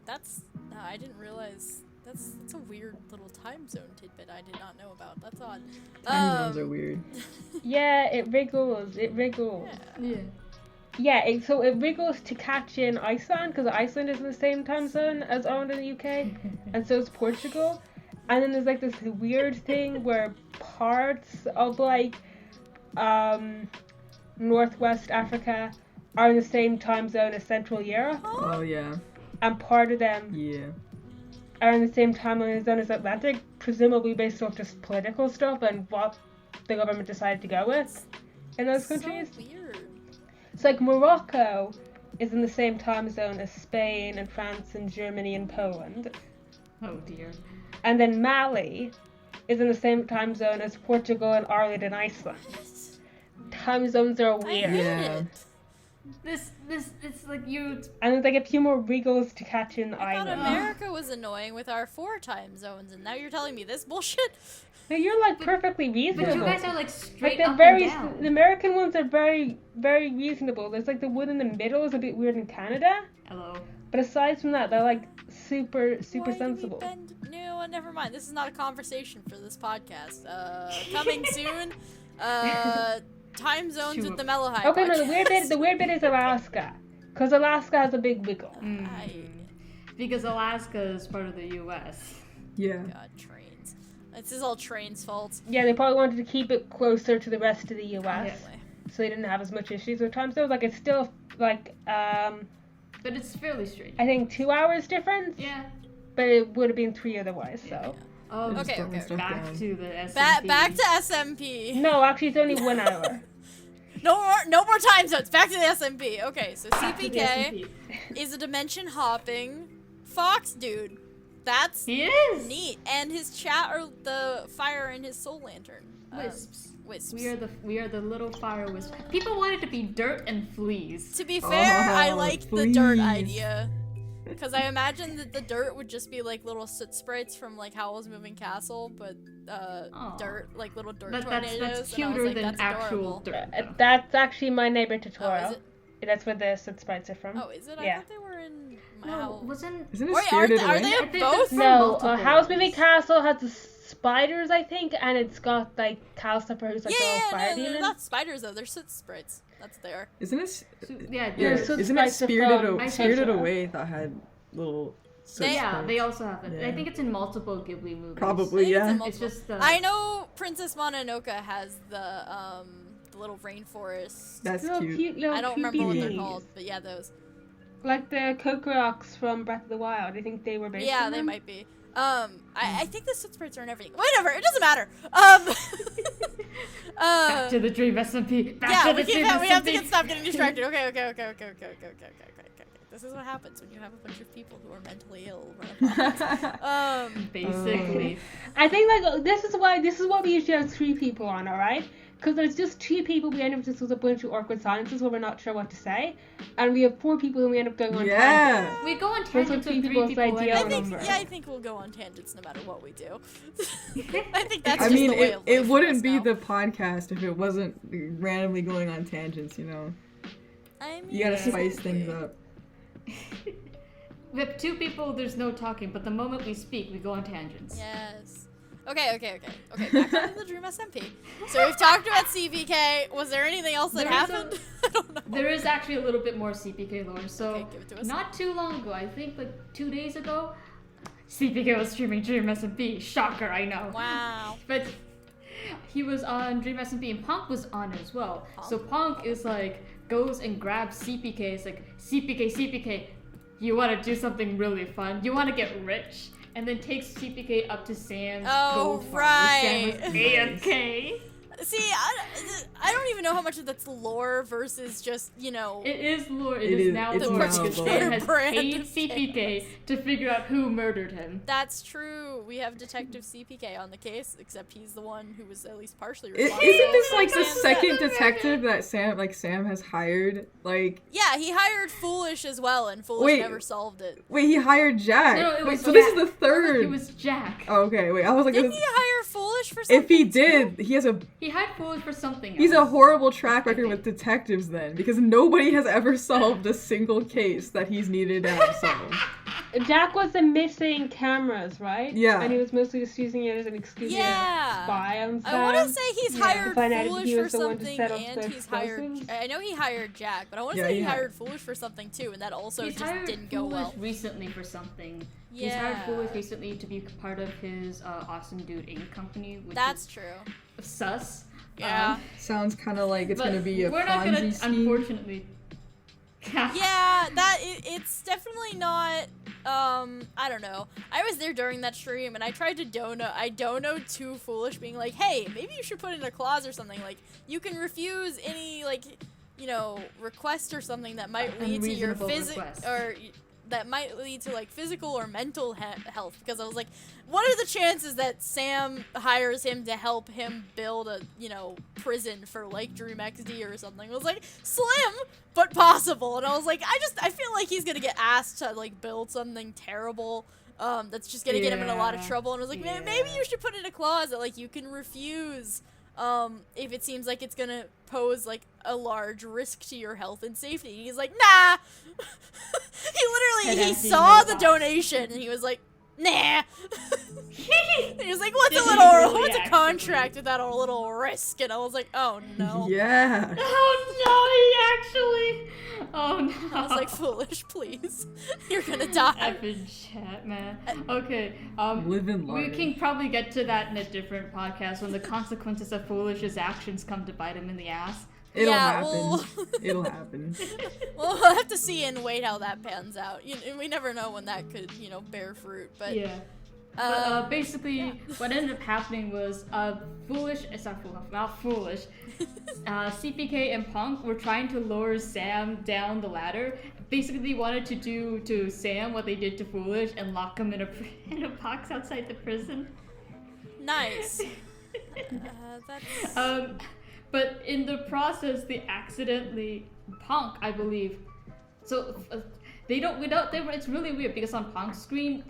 Speaker 2: That's. I didn't realize. That's a weird little time zone tidbit I did not know about. That's odd.
Speaker 3: Time zones are weird.
Speaker 1: Yeah, it wriggles. It wriggles.
Speaker 2: Yeah.
Speaker 4: Yeah.
Speaker 1: So it wriggles to catch in Iceland because Iceland is in the same time zone as Ireland and the UK, and so is Portugal. And then there's like this weird thing where parts of like Northwest Africa are in the same time zone as Central Europe,
Speaker 3: Oh yeah.
Speaker 1: and part of them
Speaker 3: Yeah.
Speaker 1: are in the same time zone as Atlantic, presumably based off just political stuff and what the government decided to go with in those countries.
Speaker 2: So weird.
Speaker 1: It's like Morocco is in the same time zone as Spain and France and Germany and Poland.
Speaker 4: Oh dear.
Speaker 1: And then Mali is in the same time zone as Portugal and Ireland and Iceland. Time zones are
Speaker 2: I
Speaker 1: weird.
Speaker 2: hate
Speaker 3: Yeah.
Speaker 2: it.
Speaker 4: It's like you.
Speaker 1: And there's like a few more wriggles to catch in
Speaker 2: I thought
Speaker 1: Ireland.
Speaker 2: America was annoying with our 4 time zones, and now you're telling me this bullshit?
Speaker 1: No, you're like perfectly reasonable.
Speaker 4: But you guys are like
Speaker 1: Like
Speaker 4: straight
Speaker 1: they're
Speaker 4: up
Speaker 1: very,
Speaker 4: and down.
Speaker 1: the American ones are very, very reasonable. There's like the one in the middle is a bit weird in Canada,
Speaker 4: Hello.
Speaker 1: but aside from that, they're like super
Speaker 2: Why do we
Speaker 1: sensible.
Speaker 2: bend- No, never mind. This is not a conversation for this podcast. Coming soon. Time zones with the Mellohi
Speaker 1: Okay, no,
Speaker 2: podcast.
Speaker 1: the weird bit is Alaska, because Alaska has a big wiggle.
Speaker 4: Because Alaska is part of the U.S.
Speaker 3: Yeah.
Speaker 2: God, trains. This is all trains' fault.
Speaker 1: Yeah, they probably wanted to keep it closer to the rest of the U.S.
Speaker 2: Probably.
Speaker 1: so they didn't have as much issues with time zones. Like it's still like
Speaker 4: But it's fairly straight.
Speaker 1: I think 2 hours difference,
Speaker 4: Yeah.
Speaker 1: but it would have been 3 otherwise. So
Speaker 4: Oh,
Speaker 3: Just
Speaker 2: Okay,
Speaker 3: throwing
Speaker 2: okay,
Speaker 3: stuff
Speaker 4: back
Speaker 3: down.
Speaker 4: to the SMP.
Speaker 2: Back to SMP.
Speaker 1: no, actually it's only 1 hour.
Speaker 2: No more time zones. Back to the SMP. Okay, so
Speaker 4: Back to the
Speaker 2: CPK
Speaker 4: SMP.
Speaker 2: is a dimension hopping fox dude. That's
Speaker 4: He is.
Speaker 2: neat. And his chat are the fire in his soul lantern.
Speaker 4: Wisps.
Speaker 2: Wisps.
Speaker 4: We are the little fire wisps. People wanted to be dirt and fleas.
Speaker 2: To be fair, I
Speaker 3: Oh,
Speaker 2: like the dirt
Speaker 3: please.
Speaker 2: idea. Because I imagine that the dirt would just be like little soot sprites from like Howl's Moving Castle, but
Speaker 4: Aw.
Speaker 2: dirt, like little dirt
Speaker 4: That's
Speaker 2: tornadoes.
Speaker 4: that's
Speaker 2: and I was
Speaker 4: cuter
Speaker 2: like,
Speaker 4: than
Speaker 2: that's
Speaker 4: actual
Speaker 2: adorable.
Speaker 4: dirt. though.
Speaker 1: That's actually my neighbor
Speaker 2: Oh,
Speaker 1: tutorial.
Speaker 2: is it?
Speaker 1: That's where the soot sprites are from.
Speaker 2: Oh, is it? I
Speaker 1: Yeah.
Speaker 2: thought they were in my
Speaker 4: No,
Speaker 2: house.
Speaker 4: wasn't.
Speaker 3: Isn't it
Speaker 2: Wait,
Speaker 3: Spirited
Speaker 2: are
Speaker 3: Away?
Speaker 2: they
Speaker 4: I think
Speaker 2: both?
Speaker 4: from
Speaker 1: No,
Speaker 4: multiple
Speaker 1: House Moving
Speaker 4: ones.
Speaker 1: Castle has the spiders, I think, and it's got like Calcifer, who's like a
Speaker 2: Yeah,
Speaker 1: little fire
Speaker 2: no, they're
Speaker 1: demon.
Speaker 2: not spiders though. They're soot sprites. That's there.
Speaker 3: Isn't it?
Speaker 4: Yeah,
Speaker 1: Yeah,
Speaker 3: Yeah.
Speaker 1: soot
Speaker 3: Isn't it
Speaker 1: sprites are
Speaker 3: Spirited?
Speaker 1: from
Speaker 3: Spirited
Speaker 1: Totoro.
Speaker 3: Away that had little. soot
Speaker 4: Yeah,
Speaker 3: sprites.
Speaker 4: they also have it.
Speaker 3: Yeah.
Speaker 4: I think it's in multiple Ghibli movies.
Speaker 3: Probably,
Speaker 2: I think it's in
Speaker 3: yeah.
Speaker 2: multiple-
Speaker 4: It's just
Speaker 2: I know Princess Mononoke has the little rainforest.
Speaker 3: That's
Speaker 1: Little
Speaker 3: cute.
Speaker 1: cute little
Speaker 2: I don't remember what they're
Speaker 1: creepy
Speaker 2: called,
Speaker 1: things.
Speaker 2: but yeah, those.
Speaker 1: Like the Kokoroks from Breath of the Wild. I think they were based
Speaker 2: Yeah,
Speaker 1: on
Speaker 2: they
Speaker 1: them.
Speaker 2: might be. I think the soot sprites are in everything. Whatever, it doesn't matter.
Speaker 4: Back to the Dream SMP. Back
Speaker 2: Yeah,
Speaker 4: to
Speaker 2: we
Speaker 4: the Dream
Speaker 2: have to
Speaker 4: SMP.
Speaker 2: get stop getting distracted. Okay. This is what happens when you have a bunch of people who are mentally ill run a podcast.
Speaker 4: Basically.
Speaker 1: I think like this is what we usually have 3 people on, alright? Because there's just 2 people, we end up just with a bunch of awkward silences where we're not sure what to say, and we have 4 people and we end up going on tangents.
Speaker 3: Yeah.
Speaker 4: We go on
Speaker 1: Those are
Speaker 4: tangents with
Speaker 1: 3
Speaker 4: three
Speaker 1: people's
Speaker 4: people.
Speaker 1: ideal
Speaker 2: I
Speaker 4: anyway.
Speaker 2: think,
Speaker 1: number.
Speaker 2: I think we'll go on tangents no matter what we do. I think that's
Speaker 3: I
Speaker 2: just
Speaker 3: mean,
Speaker 2: the way of life
Speaker 3: it
Speaker 2: for
Speaker 3: wouldn't
Speaker 2: us
Speaker 3: be
Speaker 2: now.
Speaker 3: the podcast if it wasn't randomly going on tangents, you know.
Speaker 2: I mean,
Speaker 3: You gotta spice
Speaker 2: exactly.
Speaker 3: things up.
Speaker 4: with two people, there's no talking, but the moment we speak, we go on tangents.
Speaker 2: Yes. Okay, back to the Dream SMP. So we've talked about CPK. Was there anything else that happened? I don't know.
Speaker 4: There is actually a little bit more CPK lore. So,
Speaker 2: Okay, give it to us.
Speaker 4: not too long ago, I think like 2 days ago, CPK was streaming Dream SMP. Shocker, I know.
Speaker 2: Wow.
Speaker 4: But he was on Dream SMP and Punk was on as well.
Speaker 2: Punk?
Speaker 4: So Punk is like, goes and grabs CPK. It's like, CPK, you want to do something really fun? You want to get rich? And then takes CPK up to Sam's gold farm, where Sam was AFK.
Speaker 2: See, I don't even know how much of that's lore versus just,
Speaker 4: It is lore. It is now
Speaker 3: it's
Speaker 4: lore
Speaker 3: now
Speaker 4: because
Speaker 3: lore.
Speaker 4: Sam has
Speaker 2: Brand
Speaker 4: paid
Speaker 2: of
Speaker 4: CPK to figure out who murdered him.
Speaker 2: That's true. We have Detective CPK on the case, except he's the one who was at least partially
Speaker 3: Isn't
Speaker 2: responsible.
Speaker 3: this like the
Speaker 2: for
Speaker 3: second
Speaker 2: Sam's death.
Speaker 3: detective that Sam has hired? Like,
Speaker 2: Yeah, he hired Foolish as well, and Foolish never solved it.
Speaker 3: wait, he hired Jack.
Speaker 4: No, it
Speaker 3: Wait,
Speaker 4: was
Speaker 3: so this is
Speaker 4: Jack.
Speaker 3: the third.
Speaker 4: It was Jack.
Speaker 3: Oh, okay, wait. I was like,
Speaker 2: Didn't he hire Foolish for something?
Speaker 3: if he did, he has a
Speaker 4: He had Foolish for something else.
Speaker 3: he's a horrible track record with detectives then, because nobody has ever solved a single case that he's needed to have solved.
Speaker 1: Jack was the missing cameras, right?
Speaker 3: Yeah.
Speaker 1: And he was mostly just using it as an excuse to spy on Sam.
Speaker 2: I want to say he's hired
Speaker 1: To find out if
Speaker 2: Foolish
Speaker 1: he
Speaker 2: for
Speaker 1: was the one to
Speaker 2: something,
Speaker 1: set off
Speaker 2: and
Speaker 1: the
Speaker 2: he's hired.
Speaker 1: explosives.
Speaker 2: I know he hired Jack, but I want to
Speaker 3: Yeah,
Speaker 2: say
Speaker 3: he
Speaker 2: he
Speaker 3: hired-
Speaker 2: hired Foolish for something too, and that also
Speaker 4: He's
Speaker 2: just
Speaker 4: hired
Speaker 2: didn't go
Speaker 4: Foolish
Speaker 2: well.
Speaker 4: recently for something.
Speaker 2: Yeah.
Speaker 4: He's hired Foolish recently to be part of his Awesome Dude Inc. company, which
Speaker 2: That's
Speaker 4: is
Speaker 2: true.
Speaker 4: sus.
Speaker 2: Yeah.
Speaker 3: Sounds kind of like it's
Speaker 4: But
Speaker 3: gonna be a
Speaker 4: we're not
Speaker 3: Ponzi
Speaker 4: gonna,
Speaker 3: scheme.
Speaker 4: unfortunately.
Speaker 2: Yeah, it's definitely not. I don't know. I was there during that stream, and I tried to dono. I donoed to Foolish, being like, "Hey, maybe you should put in a clause or something. Like, you can refuse any request or something that might lead to your
Speaker 4: Unreasonable request.
Speaker 2: or that might lead to like physical or mental health." Because I was like, what are the chances that Sam hires him to help him build a prison for like Dream XD or something? I was like, slim but possible. And I was like, I feel like he's gonna get asked to like build something terrible that's just gonna get him in a lot of
Speaker 4: Yeah.
Speaker 2: trouble. And I was like,
Speaker 4: Yeah.
Speaker 2: maybe you should put in a clause that like you can refuse if it seems like it's gonna pose like a large risk to your health and safety. And he's like, nah. he
Speaker 4: Head empty,
Speaker 2: saw
Speaker 4: no
Speaker 2: the
Speaker 4: box.
Speaker 2: donation and he was like, nah. And he was like, what's
Speaker 4: Did
Speaker 2: a
Speaker 4: he
Speaker 2: little,
Speaker 4: really
Speaker 2: what's a
Speaker 4: actually?
Speaker 2: contract without a little risk? And I was like, oh no.
Speaker 3: Yeah.
Speaker 4: Oh no, he actually. Oh no.
Speaker 2: I was like, Foolish, please. You're gonna die.
Speaker 4: Effing chat, man. Okay,
Speaker 3: Live and
Speaker 4: we
Speaker 3: learn.
Speaker 4: can probably get to that in a different podcast when the consequences of Foolish's actions come to bite him in the ass.
Speaker 3: It'll
Speaker 2: Yeah,
Speaker 3: happen.
Speaker 2: well-
Speaker 3: It'll happen.
Speaker 2: Well, we'll have to see and wait how that pans out. We never know when that could, bear fruit. But
Speaker 4: Yeah. Basically, what ended up happening was Foolish, it's not Foolish, CPK and Punk were trying to lure Sam down the ladder. Basically, they wanted to do to Sam what they did to Foolish and lock him in a box outside the prison.
Speaker 2: nice. That's
Speaker 4: But in the process, they accidentally Punk, I believe. So it's really weird because on Punk's screen,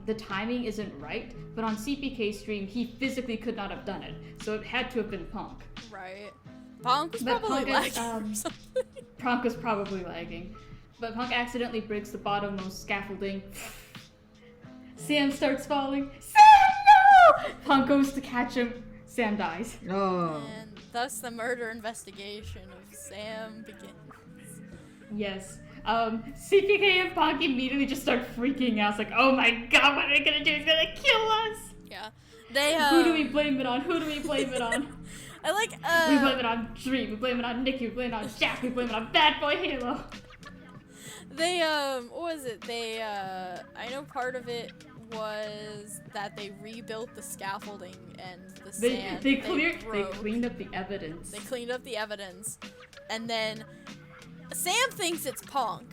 Speaker 4: the timing isn't right, but on CPK's stream, he physically could not have done it. So it had to have been Punk.
Speaker 2: right. Punk was
Speaker 4: But
Speaker 2: probably
Speaker 4: Punk is,
Speaker 2: lagging or something.
Speaker 4: Punk was probably lagging. But Punk accidentally breaks the bottommost scaffolding. Sam starts falling. Sam, no! Punk goes to catch him. Sam dies.
Speaker 3: Oh.
Speaker 2: And thus the murder investigation of Sam begins.
Speaker 4: Yes. CPK and Punk immediately just start freaking out. It's like, oh my god, what are we gonna do? He's gonna kill us!
Speaker 2: Yeah. They,
Speaker 4: Who do we blame it on? Who do we blame it on?
Speaker 2: I like,
Speaker 4: We blame it on Dream, we blame it on Nikki, we blame it on Jack, we blame it on Bad Boy Halo.
Speaker 2: They, what was it? They, I know part of it was that they rebuilt the scaffolding and the sand.
Speaker 4: They
Speaker 2: broke.
Speaker 4: cleaned up the evidence.
Speaker 2: They cleaned up the evidence. And then Sam thinks it's Punk.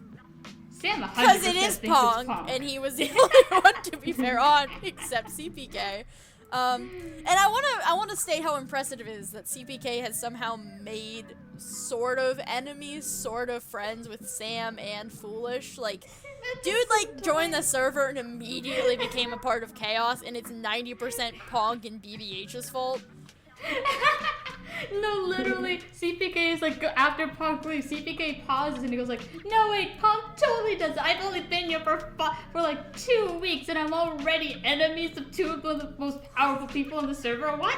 Speaker 4: Sam 100%
Speaker 2: Because it is
Speaker 4: thinks it's
Speaker 2: Punk, and he was the only one, to be fair, on, except CPK. And I want to state how impressive it is that CPK has somehow made sort of enemies, sort of friends with Sam and Foolish. Like, dude, like, joined the server and immediately became a part of Chaos, and it's 90% Punk and BBH's fault.
Speaker 4: No, literally, CPK is like, after Punk leaves, CPK pauses and he goes like, no wait, Punk totally does it. I've only been here for like 2 weeks and I'm already enemies of 2 of the most powerful people on the server. What?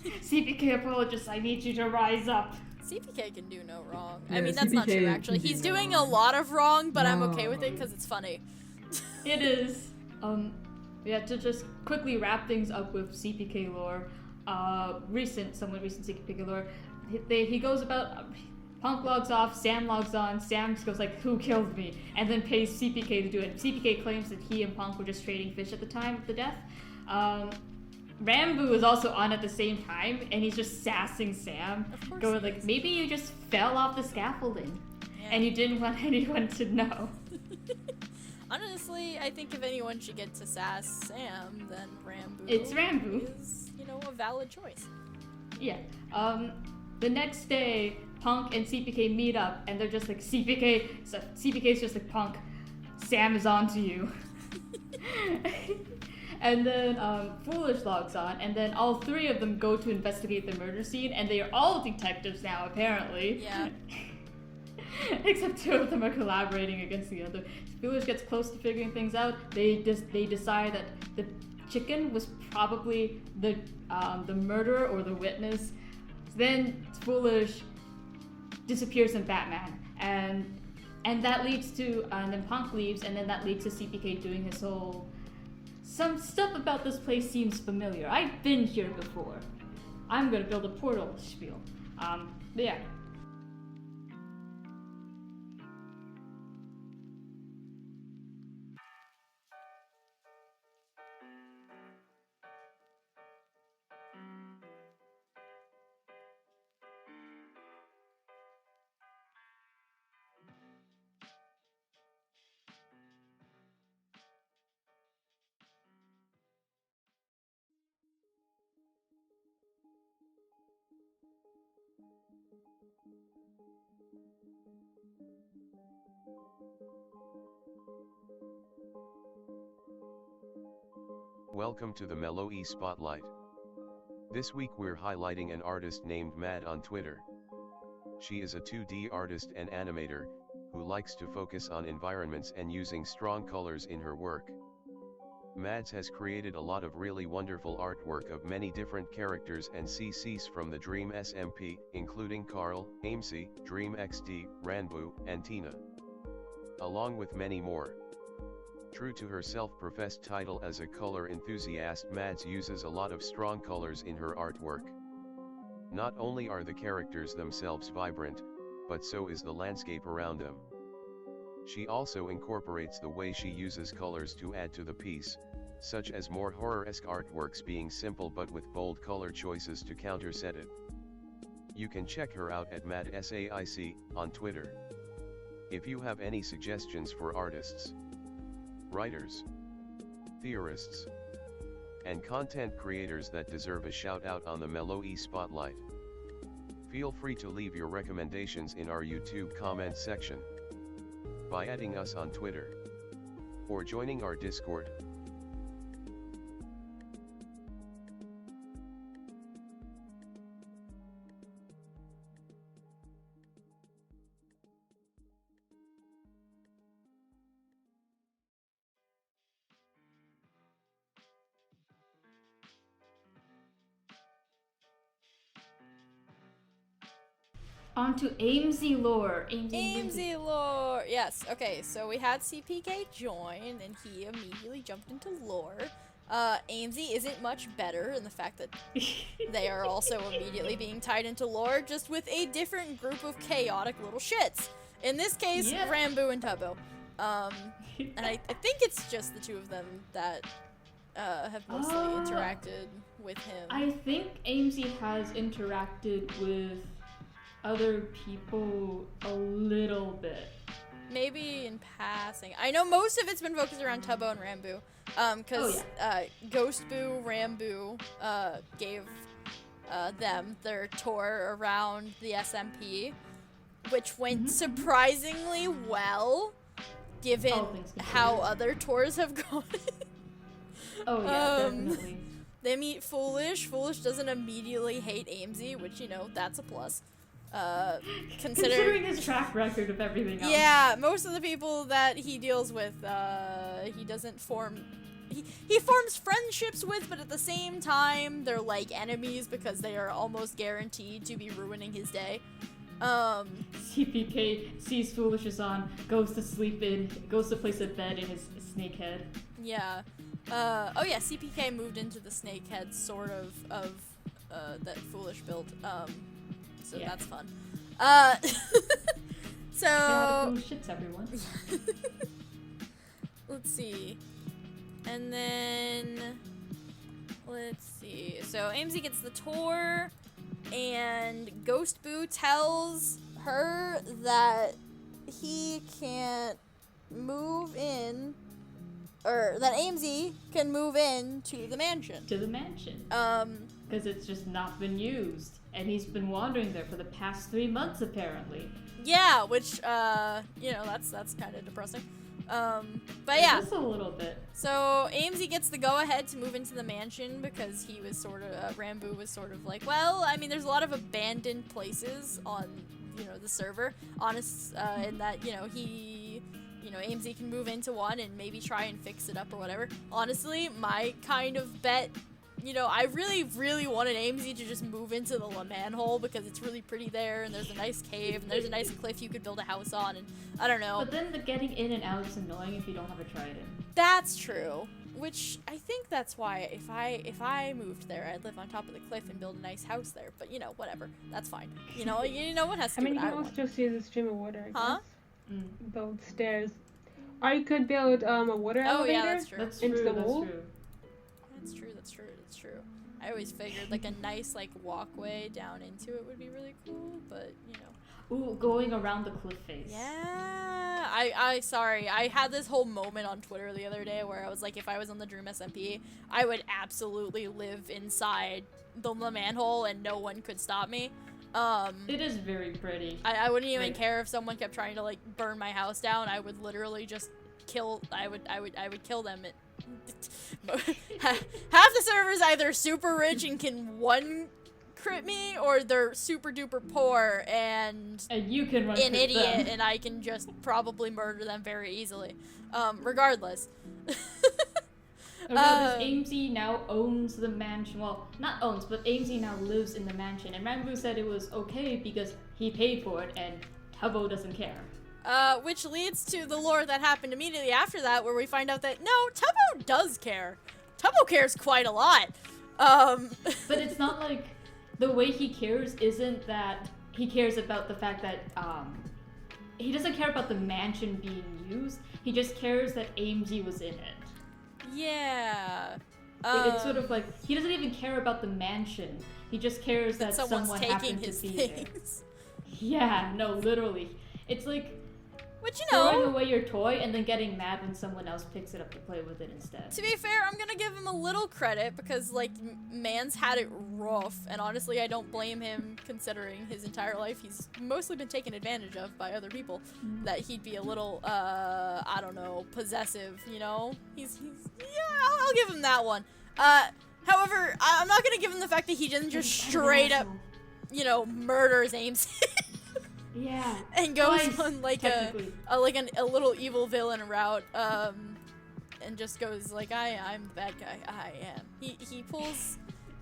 Speaker 4: CPK apologist, I need you to rise up.
Speaker 2: CPK can do no wrong.
Speaker 3: Yeah,
Speaker 2: I mean, that's not
Speaker 3: CPK
Speaker 2: true, actually.
Speaker 3: can do
Speaker 2: He's
Speaker 3: no
Speaker 2: doing
Speaker 3: wrong.
Speaker 2: a lot of wrong, but I'm
Speaker 3: No.
Speaker 2: okay with it because it's funny.
Speaker 4: It is. Yeah, to just quickly wrap things up with CPK lore, somewhat recent CPK lore, he goes about, Punk logs off, Sam logs on, Sam just goes like, who killed me? And then pays CPK to do it. CPK claims that he and Punk were just trading fish at the time of the death. Rambo is also on at the same time, and he's just sassing Sam,
Speaker 2: Of course
Speaker 4: going
Speaker 2: he
Speaker 4: like,
Speaker 2: is.
Speaker 4: maybe you just fell off the scaffolding,
Speaker 2: Yeah.
Speaker 4: and you didn't want anyone to know.
Speaker 2: Honestly, I think if anyone should get to sass Sam, then Rambo.
Speaker 4: It's Rambo.
Speaker 2: Is, a valid choice.
Speaker 4: Yeah. The next day, Punk and CPK meet up, and they're just like, CPK's just like, Punk, Sam is on to you. And then Foolish logs on, and then all 3 of them go to investigate the murder scene, and they are all detectives now, apparently.
Speaker 2: Yeah.
Speaker 4: Except 2 of them are collaborating against the other. Foolish gets close to figuring things out. They decide that the chicken was probably the murderer or the witness. Then Foolish disappears in Batman, and that leads to and then Punk leaves, and then that leads to CPK doing his whole some stuff about this place seems familiar. I've been here before. I'm gonna build a portal spiel. But yeah.
Speaker 5: Welcome to the Mellohi Spotlight. This week we're highlighting an artist named Mad on Twitter. She is a 2D artist and animator, who likes to focus on environments and using strong colors in her work. Mads has created a lot of really wonderful artwork of many different characters and CCs from the Dream SMP, including Carl, Amesy, Dream XD, Ranbu, and Tina, along with many more. True to her self-professed title as a color enthusiast, Mads uses a lot of strong colors in her artwork. Not only are the characters themselves vibrant, but so is the landscape around them. She also incorporates the way she uses colors to add to the piece, such as more horror-esque artworks being simple but with bold color choices to counterset it. You can check her out at MadSAIC on Twitter. If you have any suggestions for artists, writers, theorists, and content creators that deserve a shout out on the Mellohi Spotlight, feel free to leave your recommendations in our YouTube comment section, by adding us on Twitter, or joining our Discord.
Speaker 4: On to Amesy lore.
Speaker 2: Amesy lore! Yes, okay, so we had CPK join, and he immediately jumped into lore. Amesy isn't much better in the fact that they are also immediately being tied into lore, just with a different group of chaotic little shits. In this case,
Speaker 4: Yeah.
Speaker 2: Rambo and Tubbo. And I think it's just the 2 of them that have mostly interacted with him.
Speaker 4: I think Amesy has interacted with other people a little bit.
Speaker 2: Maybe in passing. I know most of it's been focused around Tubbo and Rambu. Because Ghost Boo, Rambu gave them their tour around the SMP, which went surprisingly well, given
Speaker 4: All things considered.
Speaker 2: how other tours have gone.
Speaker 4: Oh yeah, definitely.
Speaker 2: They meet Foolish. Foolish doesn't immediately hate Amesy, which, you know, that's a plus.
Speaker 4: Considering his track record of everything else.
Speaker 2: Yeah, most of the people that he deals with, he doesn't form... He forms friendships with, but at the same time, they're like enemies because they are almost guaranteed to be ruining his day.
Speaker 4: CPK sees Foolish is on, goes to place a bed in his snake head.
Speaker 2: Yeah. Oh yeah, CPK moved into the snake head sort of that Foolish built. So
Speaker 4: Yeah.
Speaker 2: that's fun.
Speaker 4: So shits everyone.
Speaker 2: Let's see. And then let's see. So Amesy gets the tour, and Ghost Boo tells her that he can't move in, or that Amesy can move in to the mansion.
Speaker 4: To the mansion. Because it's just not been used. And he's been wandering there for the past 3 months, apparently.
Speaker 2: Yeah, which, you know, that's kind of depressing. But yeah.
Speaker 4: Just a little bit.
Speaker 2: So Amesy gets the go-ahead to move into the mansion because he was sort of, Rambo was sort of like, well, I mean, there's a lot of abandoned places on, you know, the server. In that, you know, Amesy can move into one and maybe try and fix it up or whatever. Honestly, my kind of bet, you know, I really, really wanted Amesy to just move into the manhole because it's really pretty there, and there's a nice cave, and there's a nice cliff you could build a house on, and I don't know.
Speaker 4: But then the getting in and out is annoying if you don't have a trident.
Speaker 2: That's true. Which I think that's why if I moved there, I'd live on top of the cliff and build a nice house there. But you know, whatever. That's fine. You know what has to
Speaker 1: I
Speaker 2: do
Speaker 1: mean,
Speaker 2: what
Speaker 1: you
Speaker 2: I
Speaker 1: can
Speaker 2: want.
Speaker 1: also just use a stream of water, I
Speaker 2: Huh?
Speaker 1: guess. Build stairs. Or you could build a water
Speaker 2: Oh
Speaker 1: elevator.
Speaker 2: yeah, that's true.
Speaker 4: That's
Speaker 1: Into
Speaker 4: true,
Speaker 1: the
Speaker 4: that's
Speaker 1: wall?
Speaker 4: true.
Speaker 2: That's true. I always figured like a nice like walkway down into it would be really cool, but you know.
Speaker 4: Ooh, going around the cliff face.
Speaker 2: Yeah. Sorry. I had this whole moment on Twitter the other day where I was like, if I was on the Dream SMP, I would absolutely live inside the manhole and no one could stop me.
Speaker 4: It is very pretty.
Speaker 2: I wouldn't even care if someone kept trying to like burn my house down. I would literally just kill. I would kill them. Half the servers either super rich and can one crit me, or they're super duper poor and
Speaker 4: you can run
Speaker 2: an
Speaker 4: crit
Speaker 2: idiot,
Speaker 4: them.
Speaker 2: and I can just probably murder them very easily. Regardless.
Speaker 4: Amesy now owns the mansion. Well, not owns, but Amesy now lives in the mansion. And Rambo said it was okay because he paid for it, and Tubbo doesn't care.
Speaker 2: Which leads to the lore that happened immediately after that, where we find out that no, Tubbo does care. Tubbo cares quite a lot.
Speaker 4: But it's not like the way he cares isn't that he cares about the fact that he doesn't care about the mansion being used. He just cares that Amesy was in it.
Speaker 2: Yeah.
Speaker 4: It's sort of like he doesn't even care about the mansion. He just cares that
Speaker 2: someone's
Speaker 4: someone
Speaker 2: taking
Speaker 4: happened
Speaker 2: his
Speaker 4: to be
Speaker 2: things.
Speaker 4: there. Yeah, no, literally. It's like
Speaker 2: Which, you
Speaker 4: throwing
Speaker 2: know,
Speaker 4: away your toy and then getting mad when someone else picks it up to play with it instead.
Speaker 2: to be fair, I'm gonna give him a little credit because, like, man's had it rough, and honestly, I don't blame him considering his entire life he's mostly been taken advantage of by other people, that he'd be a little, I don't know, possessive, you know? He's yeah, I'll give him that one. However, I'm not gonna give him the fact that he didn't just straight up, you know, murders Ames.
Speaker 4: Yeah.
Speaker 2: And goes
Speaker 4: Twice,
Speaker 2: on like a little evil villain route, and just goes like, I'm the bad guy. I am.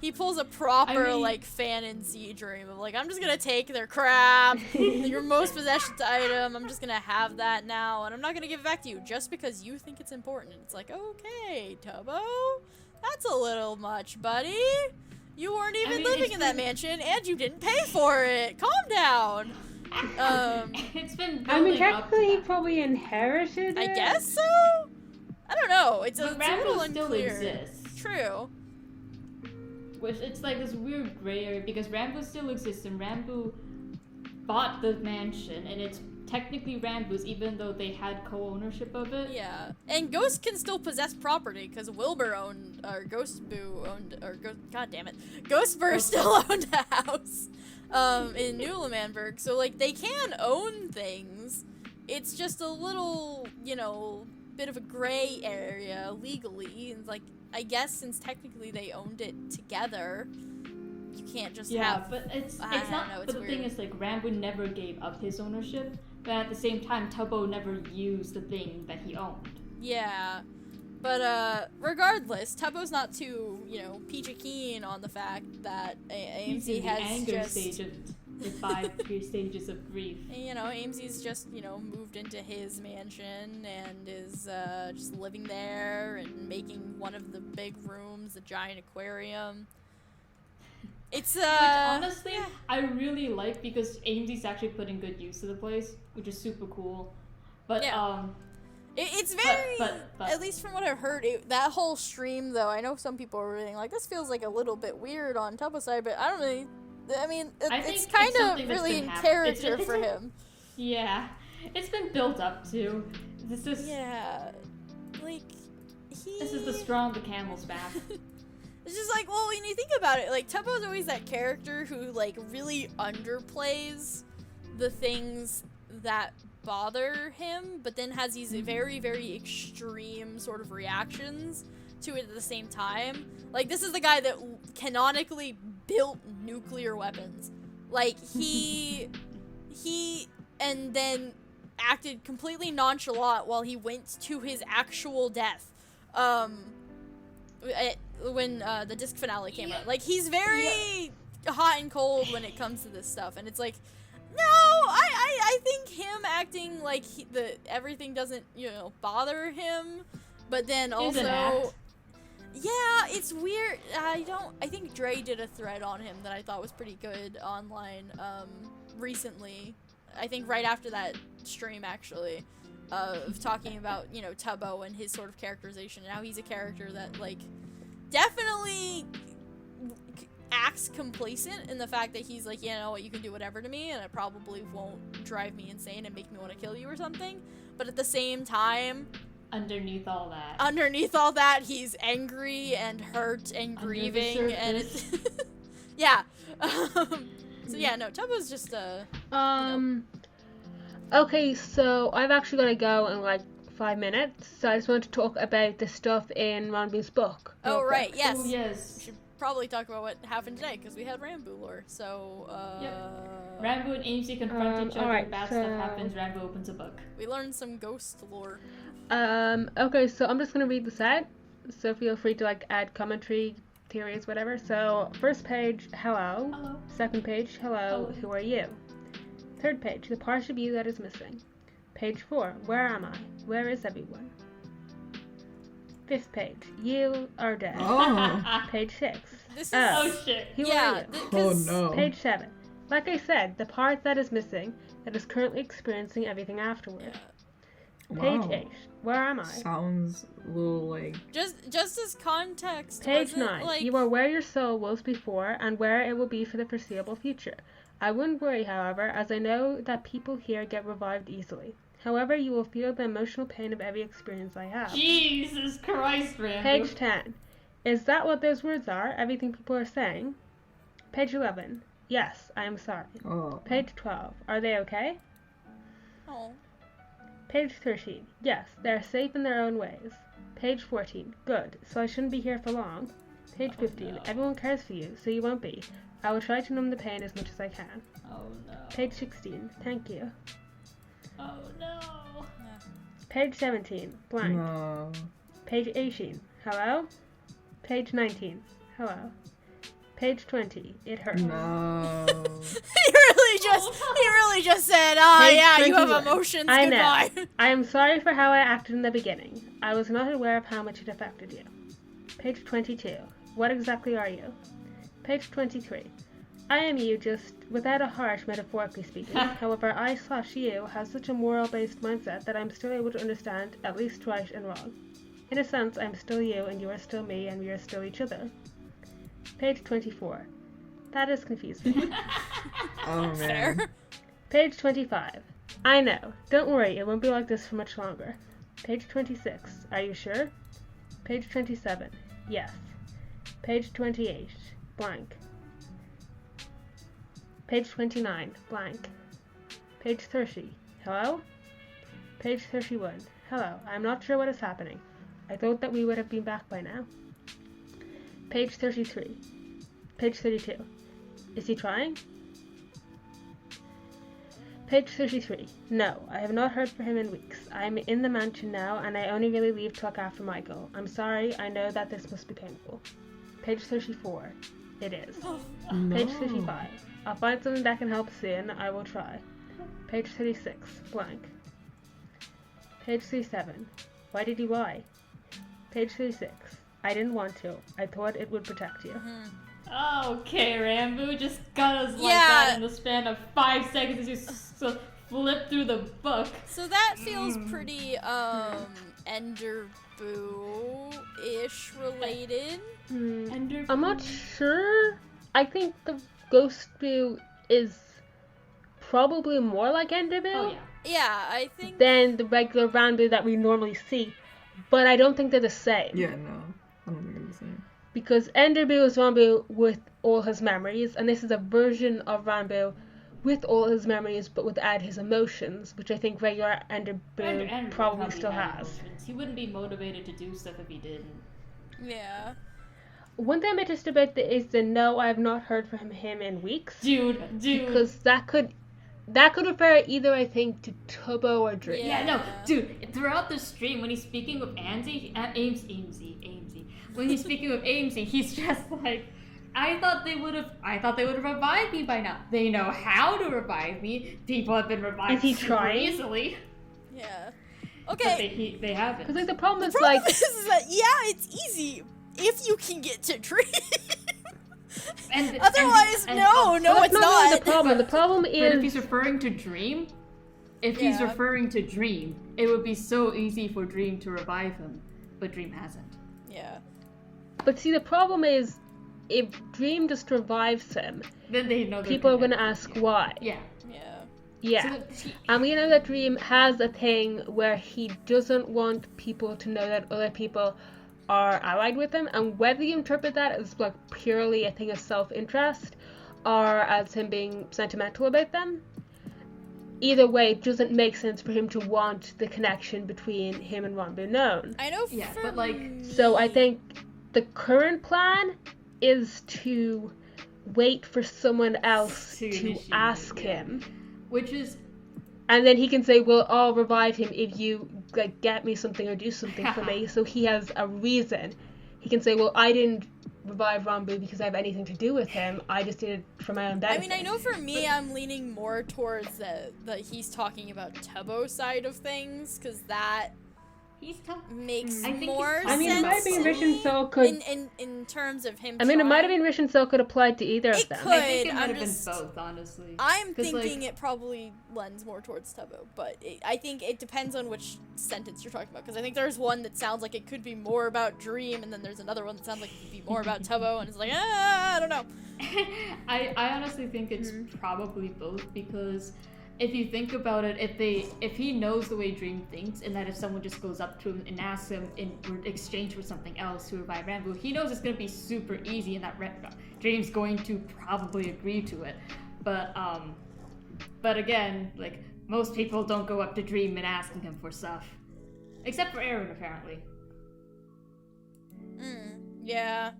Speaker 2: He pulls a proper like fan in sea dream of like, I'm just gonna take their crap, your most possessed item. I'm just gonna have that now, and I'm not gonna give it back to you just because you think it's important. It's like, okay, Tubbo, that's a little much, buddy. You weren't even living in that mansion, and you didn't pay for it. Calm down.
Speaker 4: It's been
Speaker 1: I mean,
Speaker 4: building up to
Speaker 1: technically, he
Speaker 4: that.
Speaker 1: probably inherited it.
Speaker 2: I guess so. I don't know. It's a
Speaker 4: But
Speaker 2: little
Speaker 4: Rambo still
Speaker 2: unclear.
Speaker 4: exists.
Speaker 2: True.
Speaker 4: Which it's like this weird gray area because Rambo still exists and Rambo bought the mansion and it's technically Rambo's even though they had co-ownership of it.
Speaker 2: Yeah. And Ghost can still possess property because Wilbur owned, or Ghost Boo owned, or God damn it, Ghost Burr still owned a house, in New Lemanburg. So like they can own things. It's just a little, you know, bit of a gray area legally. And like I guess since technically they owned it together, you can't just
Speaker 4: Yeah,
Speaker 2: have.
Speaker 4: but it's
Speaker 2: I don't
Speaker 4: not.
Speaker 2: know, it's
Speaker 4: But the
Speaker 2: weird.
Speaker 4: thing is, like, Rambo never gave up his ownership, but at the same time, Tubbo never used the thing that he owned.
Speaker 2: Yeah. But regardless, Tubbo's not too, peachy keen on the fact that
Speaker 4: He's
Speaker 2: AMC
Speaker 4: in the
Speaker 2: has
Speaker 4: anger
Speaker 2: just,
Speaker 4: stage of the 5 stages of grief.
Speaker 2: AMC's just, moved into his mansion and is just living there and making one of the big rooms a giant aquarium. It's
Speaker 4: Which honestly,
Speaker 2: yeah.
Speaker 4: I really like because AMC's actually putting good use to the place, which is super cool. But
Speaker 2: Yeah. It's very,
Speaker 4: but
Speaker 2: at least from what I've heard, that whole stream though, I know some people are really like, this feels like a little bit weird on Tubbo's side, but I don't really, I mean,
Speaker 4: I
Speaker 2: it's
Speaker 4: think
Speaker 2: kind
Speaker 4: it's
Speaker 2: of
Speaker 4: something that's
Speaker 2: really
Speaker 4: been
Speaker 2: in
Speaker 4: happening.
Speaker 2: character
Speaker 4: It's
Speaker 2: for him.
Speaker 4: yeah, it's been built up to. This is
Speaker 2: Like,
Speaker 4: this is the straw on the camel's back.
Speaker 2: It's just like, well, when you think about it, like, Tubbo's always that character who, like, really underplays the things that bother him, but then has these very, very extreme sort of reactions to it at the same time. Like, this is the guy that canonically built nuclear weapons. Like, he and then acted completely nonchalant while he went to his actual death. When the disc finale came out. Like, he's very hot and cold when it comes to this stuff, and it's like, no, I think him acting like everything doesn't, bother him, but then also, yeah, it's weird. I think Dre did a thread on him that I thought was pretty good online, recently. I think right after that stream, actually, of talking about, Tubbo and his sort of characterization, and how he's a character that, like, definitely acts complacent in the fact that he's like, you can do whatever to me and it probably won't drive me insane and make me want to kill you or something, but at the same time,
Speaker 4: underneath all
Speaker 2: that he's angry and hurt and grieving, and it's yeah. So yeah, no, Tubbo's just
Speaker 1: Okay, so I've actually got to go in like 5 minutes, so I just want to talk about the stuff in Ranbu's book.
Speaker 2: Oh, right, yes.
Speaker 4: Oh, yes.
Speaker 2: We should probably talk about what happened today, because we had Rambo lore, so,
Speaker 4: Yep. Rambo and AMC confront each other,
Speaker 1: alright,
Speaker 4: bad stuff happens, Rambo opens a book.
Speaker 2: we learned some ghost lore.
Speaker 1: Okay, so I'm just going to read this out, so feel free to, like, add commentary, theories, whatever. So, first page, hello.
Speaker 4: Hello.
Speaker 1: Second page, hello,
Speaker 4: Hello.
Speaker 1: who are you? Third page, the part of you that is missing. Page 4, where am I? Where is everyone? Fifth page, you are dead.
Speaker 3: Oh.
Speaker 1: Page 6.
Speaker 2: This is
Speaker 4: Oh shit.
Speaker 1: Who
Speaker 2: yeah.
Speaker 1: are you?
Speaker 3: Oh no.
Speaker 1: Page 7. Like I said, the part that is missing, that is currently experiencing everything afterward. Page
Speaker 3: Wow.
Speaker 1: 8. Where am I?
Speaker 3: Sounds a little like.
Speaker 2: Just as context.
Speaker 1: Page
Speaker 2: wasn't,
Speaker 1: 9.
Speaker 2: Like,
Speaker 1: You are where your soul was before and where it will be for the foreseeable future. I wouldn't worry, however, as I know that people here get revived easily. However, you will feel the emotional pain of every experience I have.
Speaker 4: Jesus Christ, Rambo.
Speaker 1: Page 10. Is that what those words are? Everything people are saying? Page 11. Yes, I am sorry.
Speaker 3: Oh.
Speaker 1: Page 12. Are they okay?
Speaker 2: oh.
Speaker 1: Page 13. Yes, they are safe in their own ways. Page 14. Good, so I shouldn't be here for long. Page 15.
Speaker 4: no.
Speaker 1: Everyone cares for you, so you won't be. I will try to numb the pain as much as I can.
Speaker 4: Oh no.
Speaker 1: Page 16. Thank you.
Speaker 4: Oh no.
Speaker 1: Page 17. Blank.
Speaker 3: No.
Speaker 1: Page 18. Hello? Page 19. Hello. Page 20. It hurts.
Speaker 3: No.
Speaker 2: he really just said,
Speaker 1: Page
Speaker 2: yeah, you have
Speaker 1: 21.
Speaker 2: emotions,
Speaker 1: I
Speaker 2: goodbye.
Speaker 1: know. I am sorry for how I acted in the beginning. I was not aware of how much it affected you. Page 22. What exactly are you? Page 23. I am you, just without a heart, metaphorically speaking. However, I/you have such a moral-based mindset that I'm still able to understand at least right and wrong. In a sense, I'm still you, and you are still me, and we are still each other. Page 24. That is confusing.
Speaker 3: Oh man.
Speaker 2: Fair.
Speaker 1: Page 25. I know. Don't worry, it won't be like this for much longer. Page 26. Are you sure? Page 27. Yes. Page 28. Blank. Page 29. Blank. Page 30. Hello? Page 31. Hello. I'm not sure what is happening. I thought that we would have been back by now. Page 33. Page 32. Is he trying? Page 33. No, I have not heard from him in weeks. I'm in the mansion now, and I only really leave to look after Michael. I'm sorry, I know that this must be painful. Page 34. It is.
Speaker 3: No.
Speaker 1: Page 35. I'll find something that can help soon. I will try. Page 36. Blank. Page 37. Why did you lie? Page 36. I didn't want to. I thought it would protect you.
Speaker 4: Okay, Rambo just got us like that in the span of 5 seconds as you flip through the book.
Speaker 2: So that feels pretty, Enderboo-ish related.
Speaker 4: Enderboo?
Speaker 1: I'm not sure. I think the Ghost Boo is probably more like Enderboo
Speaker 4: Oh, yeah.
Speaker 2: Yeah, I think.
Speaker 1: than the regular Ranboo that we normally see. But I don't think they're the same.
Speaker 3: Yeah, no. I don't think it's the same.
Speaker 1: Because Enderboo is Ranboo with all his memories, and this is a version of Ranboo with all his memories but without his emotions, which I think regular Enderboo probably still
Speaker 4: had
Speaker 1: has.
Speaker 4: emotions. He wouldn't be motivated to do stuff if he didn't.
Speaker 2: Yeah.
Speaker 1: One thing I'm interested about is the no, I have not heard from him in weeks.
Speaker 4: Dude.
Speaker 1: Because that could refer either, I think, to Tubbo or Dream.
Speaker 4: Yeah, no, dude, throughout the stream, when he's speaking with Amesy, when he's speaking with Amesy, he's just like, I thought they would have revived me by now. They know how to revive me. People have been revived
Speaker 1: Is he
Speaker 4: super
Speaker 1: trying?
Speaker 4: easily.
Speaker 2: Yeah.
Speaker 4: But
Speaker 2: Okay.
Speaker 4: they haven't.
Speaker 1: Because like the problem is
Speaker 2: Problem
Speaker 1: like
Speaker 2: is that, it's easy if you can get to Dream. Otherwise, no,
Speaker 1: that's
Speaker 2: it's
Speaker 1: not
Speaker 2: not.
Speaker 1: really the problem. The problem
Speaker 4: But if he's
Speaker 1: is
Speaker 4: referring to Dream, it would be so easy for Dream to revive him. But Dream hasn't.
Speaker 2: Yeah.
Speaker 1: but see the problem is if Dream just revives him,
Speaker 4: Then they know they're
Speaker 1: people are gonna
Speaker 4: connected,
Speaker 1: ask why.
Speaker 4: Yeah.
Speaker 2: Yeah.
Speaker 1: Yeah.
Speaker 4: So that he-
Speaker 1: And we know that Dream has a thing where he doesn't want people to know that other people are allied with him, and whether you interpret that as like purely a thing of self-interest or as him being sentimental about them, either way it doesn't make sense for him to want the connection between him and Ranboo known.
Speaker 2: I know
Speaker 4: Yeah,
Speaker 2: for
Speaker 4: but, like-
Speaker 2: me-
Speaker 1: So I think the current plan is to wait for someone else
Speaker 4: To
Speaker 1: to
Speaker 4: initiate,
Speaker 1: ask
Speaker 4: yeah.
Speaker 1: him,
Speaker 4: which is
Speaker 1: and then he can say, well, I'll revive him if you like get me something or do something for me. So he has a reason. He can say, well, I didn't revive Ranboo because I have anything to do with him. I just did it for my own benefit.
Speaker 2: I mean, I know for me, I'm leaning more towards the he's talking about Tubbo side of things, because that
Speaker 4: he's tough.
Speaker 2: makes
Speaker 4: I think
Speaker 2: more
Speaker 4: he's-
Speaker 2: sense.
Speaker 1: I mean, it might have
Speaker 2: to
Speaker 1: been Rich
Speaker 2: me
Speaker 1: and Soul could.
Speaker 2: in terms of him.
Speaker 1: I mean, it might have
Speaker 2: trying.
Speaker 1: been Rich and Soul could apply to either of
Speaker 2: It
Speaker 1: them.
Speaker 2: could.
Speaker 4: I think it
Speaker 2: I'm
Speaker 4: might have
Speaker 2: just-
Speaker 4: been both, honestly.
Speaker 2: I'm
Speaker 4: 'Cause,
Speaker 2: thinking
Speaker 4: like-
Speaker 2: it probably lends more towards Tubbo, but I think it depends on which sentence you're talking about, because I think there's one that sounds like it could be more about Dream, and then there's another one that sounds like it could be more about Tubbo, and it's like, I don't know.
Speaker 4: I honestly think it's probably both, because if you think about it, if he knows the way Dream thinks, and that if someone just goes up to him and asks him in exchange for something else to revive Ranboo, he knows it's gonna be super easy, and that Dream's going to probably agree to it. But again, like, most people don't go up to Dream and asking him for stuff, except for Aaron, apparently.
Speaker 2: Yeah.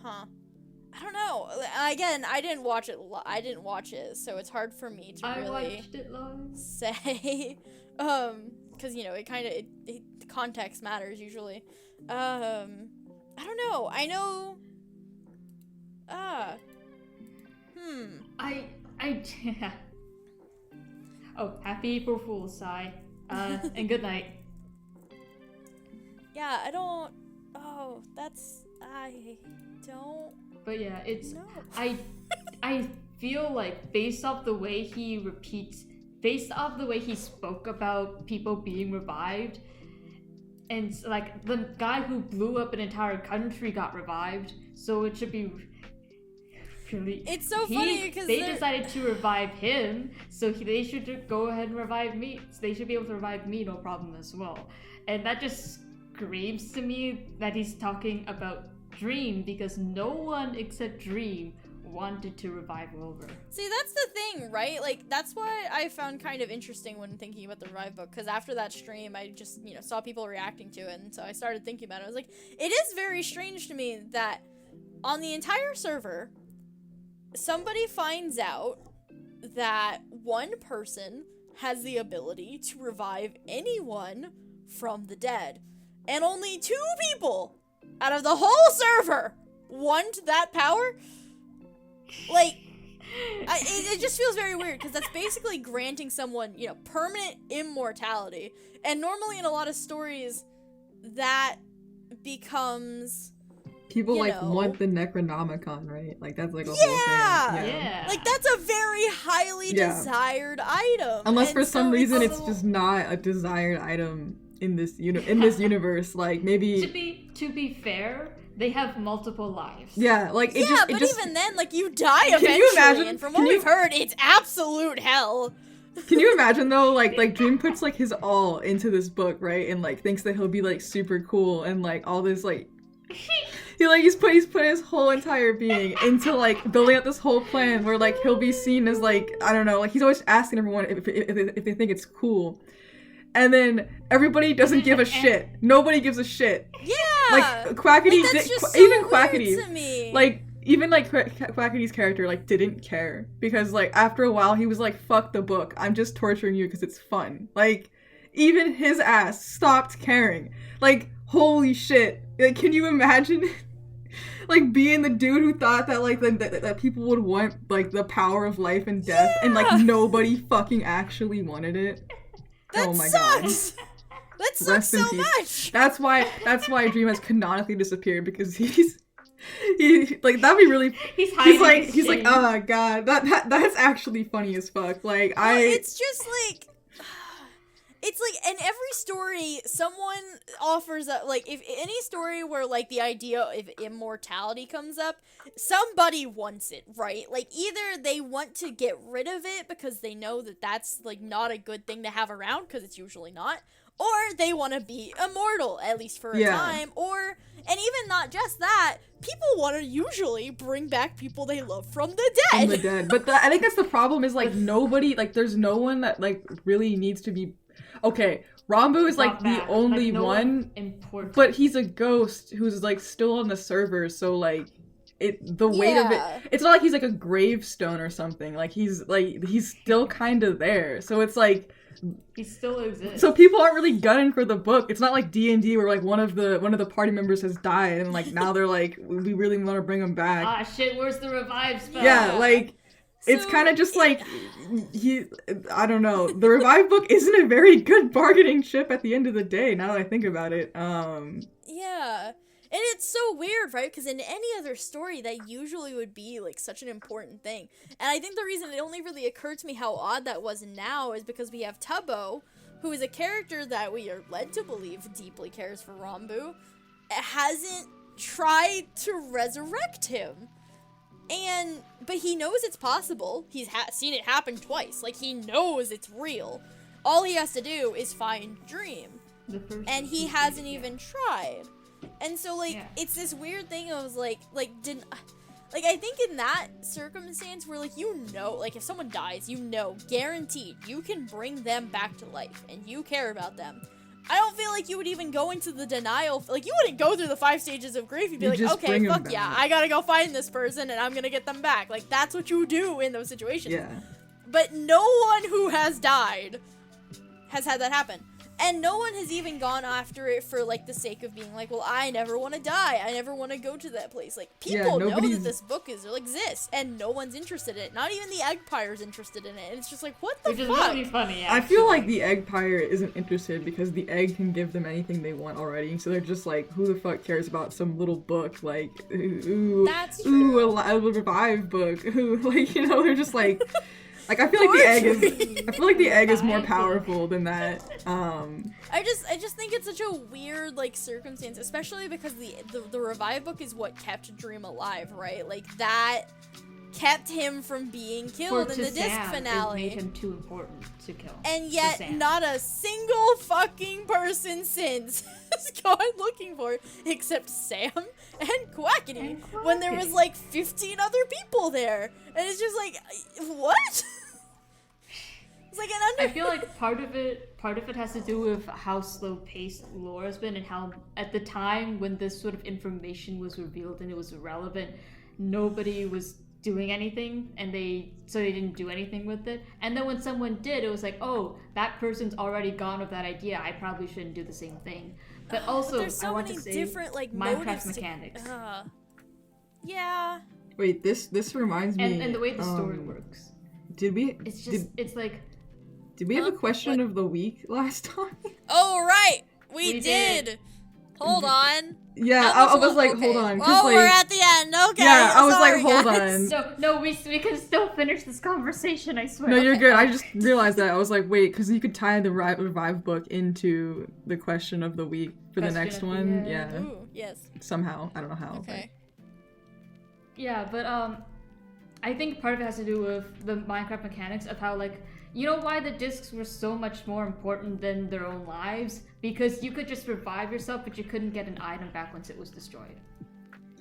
Speaker 2: Huh. I don't know. Again, I didn't watch it. So it's hard for me to
Speaker 4: I
Speaker 2: really
Speaker 4: watched it live.
Speaker 2: say, because it kind of the context matters usually. I don't know. I know.
Speaker 4: Oh, happy April Fool's, Sai. And good night.
Speaker 2: Yeah, I don't. Oh, I don't.
Speaker 4: But yeah, it's
Speaker 2: know.
Speaker 4: I feel like based off the way he spoke about people being revived, and like the guy who blew up an entire country got revived, so it should be really.
Speaker 2: It's so funny because
Speaker 4: they decided to revive him, so they should go ahead and revive me. So they should be able to revive me, no problem as well. And that just screams to me that he's talking about Dream, because no one except Dream wanted to revive over.
Speaker 2: See, that's the thing, right? Like, that's why I found kind of interesting when thinking about the Revive book, because after that stream, I just, saw people reacting to it, and so I started thinking about it. I was like, it is very strange to me that on the entire server, somebody finds out that one person has the ability to revive anyone from the dead, and only 2 people out of the whole server want that power. Like, it just feels very weird, because that's basically granting someone, permanent immortality. And normally in a lot of stories, that becomes...
Speaker 3: People, want the Necronomicon, right? Like, that's, like, a whole thing.
Speaker 4: Yeah.
Speaker 2: Like, that's a very highly desired item.
Speaker 3: Unless for some reason it's just not a desired item in this universe. Like, maybe...
Speaker 4: To be fair... They have multiple lives.
Speaker 3: Yeah, like it
Speaker 2: but
Speaker 3: just,
Speaker 2: even then, like, you die eventually.
Speaker 3: Can you imagine?
Speaker 2: And from what we've heard, it's absolute hell.
Speaker 3: Can you imagine though? Like Dream puts like his all into this book, right? And like thinks that he'll be like super cool and like all this like he's put his whole entire being into like building out this whole plan where like he'll be seen as like, I don't know, like he's always asking everyone if they think it's cool. And then everybody doesn't give a shit. Nobody gives a shit.
Speaker 2: Yeah.
Speaker 3: Like Quackity,
Speaker 2: like, that's just
Speaker 3: even
Speaker 2: so
Speaker 3: Quackity,
Speaker 2: weird to me.
Speaker 3: like even like Quackity's character like didn't care because like after a while he was like, fuck the book, I'm just torturing you because it's fun. Like even his ass stopped caring. Like holy shit. Like can you imagine? Like being the dude who thought that like that people would want like the power of life and death and like nobody fucking actually wanted it.
Speaker 2: That
Speaker 3: oh my
Speaker 2: sucks.
Speaker 3: God.
Speaker 2: That sucks so much.
Speaker 3: That's why Dream has canonically disappeared because he like that'd be really he's like oh god that's actually funny as fuck. Like
Speaker 2: it's just like it's like in every story someone offers that, like if any story where like the idea of immortality comes up, somebody wants it, right? Like either they want to get rid of it because they know that that's like not a good thing to have around because it's usually not, or they want to be immortal at least for a time, and even not just that, people want to usually bring back people they love from the dead.
Speaker 3: But I think that's the problem is like nobody, like there's no one that like really needs to be. Okay, Rambo is like the only one important, but he's a ghost who's like still on the server, so like the weight of it, it's not like he's like a gravestone or something. Like he's still kind of there, so it's like
Speaker 4: he still exists.
Speaker 3: So people aren't really gunning for the book. It's not like D&D where like one of the party members has died and like now they're like we really want to bring him back.
Speaker 4: Ah shit, where's the revive spell?
Speaker 3: Yeah, like. It's kind of just like, I don't know. The Revive book isn't a very good bargaining chip at the end of the day, now that I think about it.
Speaker 2: Yeah. And it's so weird, right? Because in any other story, that usually would be, like, such an important thing. And I think the reason it only really occurred to me how odd that was now is because we have Tubbo, who is a character that we are led to believe deeply cares for Rambu, hasn't tried to resurrect him. But he knows it's possible. He's seen it happen twice. Like, he knows it's real. All he has to do is find Dream. And he hasn't even tried. And so, like, it's this weird thing of, I think in that circumstance where, like, like, if someone dies, guaranteed, you can bring them back to life, and you care about them. I don't feel like you would even go into the denial. Like, you wouldn't go through the 5 stages of grief. You'd be like, okay, fuck yeah, I gotta go find this person and I'm gonna get them back. Like, that's what you do in those situations.
Speaker 3: Yeah.
Speaker 2: But no one who has died has had that happen. And no one has even gone after it for, like, the sake of being like, well, I never want to die. I never want to go to that place. Like, people know that this book exists, and no one's interested in it. Not even the Eggpire's interested in it. And it's just like, what the fuck?
Speaker 4: Which is really funny, actually.
Speaker 3: I feel like the Eggpire isn't interested because the egg can give them anything they want already. So they're just like, who the fuck cares about some little book? Like,
Speaker 2: That's true.
Speaker 3: A Revive book. Ooh, like, they're just like... Like I feel like the egg is more powerful than that.
Speaker 2: I just think it's such a weird like circumstance, especially because the Revive book is what kept Dream alive, right? Like that kept him from being killed in the disc finale.
Speaker 4: It made him too important to kill.
Speaker 2: And yet, not a single fucking person since has gone looking for it, except Sam and Quackity, when there was like 15 other people there. And it's just like, what? It's like
Speaker 4: I feel like part of it has to do with how slow-paced lore has been, and how at the time when this sort of information was revealed and it was irrelevant, nobody was doing anything, and they didn't do anything with it. And then when someone did, it was like, oh, that person's already gone with that idea, I probably shouldn't do the same thing. But also,
Speaker 2: there's so
Speaker 4: I want
Speaker 2: many
Speaker 4: to say
Speaker 2: different like
Speaker 4: Minecraft mechanics.
Speaker 2: Yeah.
Speaker 3: Wait, this reminds me.
Speaker 4: And the way the story works.
Speaker 3: Did we?
Speaker 4: It's like.
Speaker 3: Did we have a question of the week last time?
Speaker 2: Oh right, we did. Hold on.
Speaker 3: Yeah, I was like, hold on.
Speaker 2: Oh,
Speaker 3: like,
Speaker 2: we're at the end. Okay.
Speaker 3: Yeah, I was
Speaker 2: sorry,
Speaker 3: like, hold
Speaker 2: guys.
Speaker 3: on.
Speaker 4: No, we can still finish this conversation, I swear.
Speaker 3: No, you're good. I just realized that. I was like, wait, because you could tie the Revive book into the question of the week for the next one. Yeah.
Speaker 2: Ooh, yes.
Speaker 3: Somehow. I don't know how.
Speaker 2: Okay.
Speaker 4: Yeah, but I think part of it has to do with the Minecraft mechanics of how, like, you know why the discs were so much more important than their own lives? Because you could just revive yourself, but you couldn't get an item back once it was destroyed.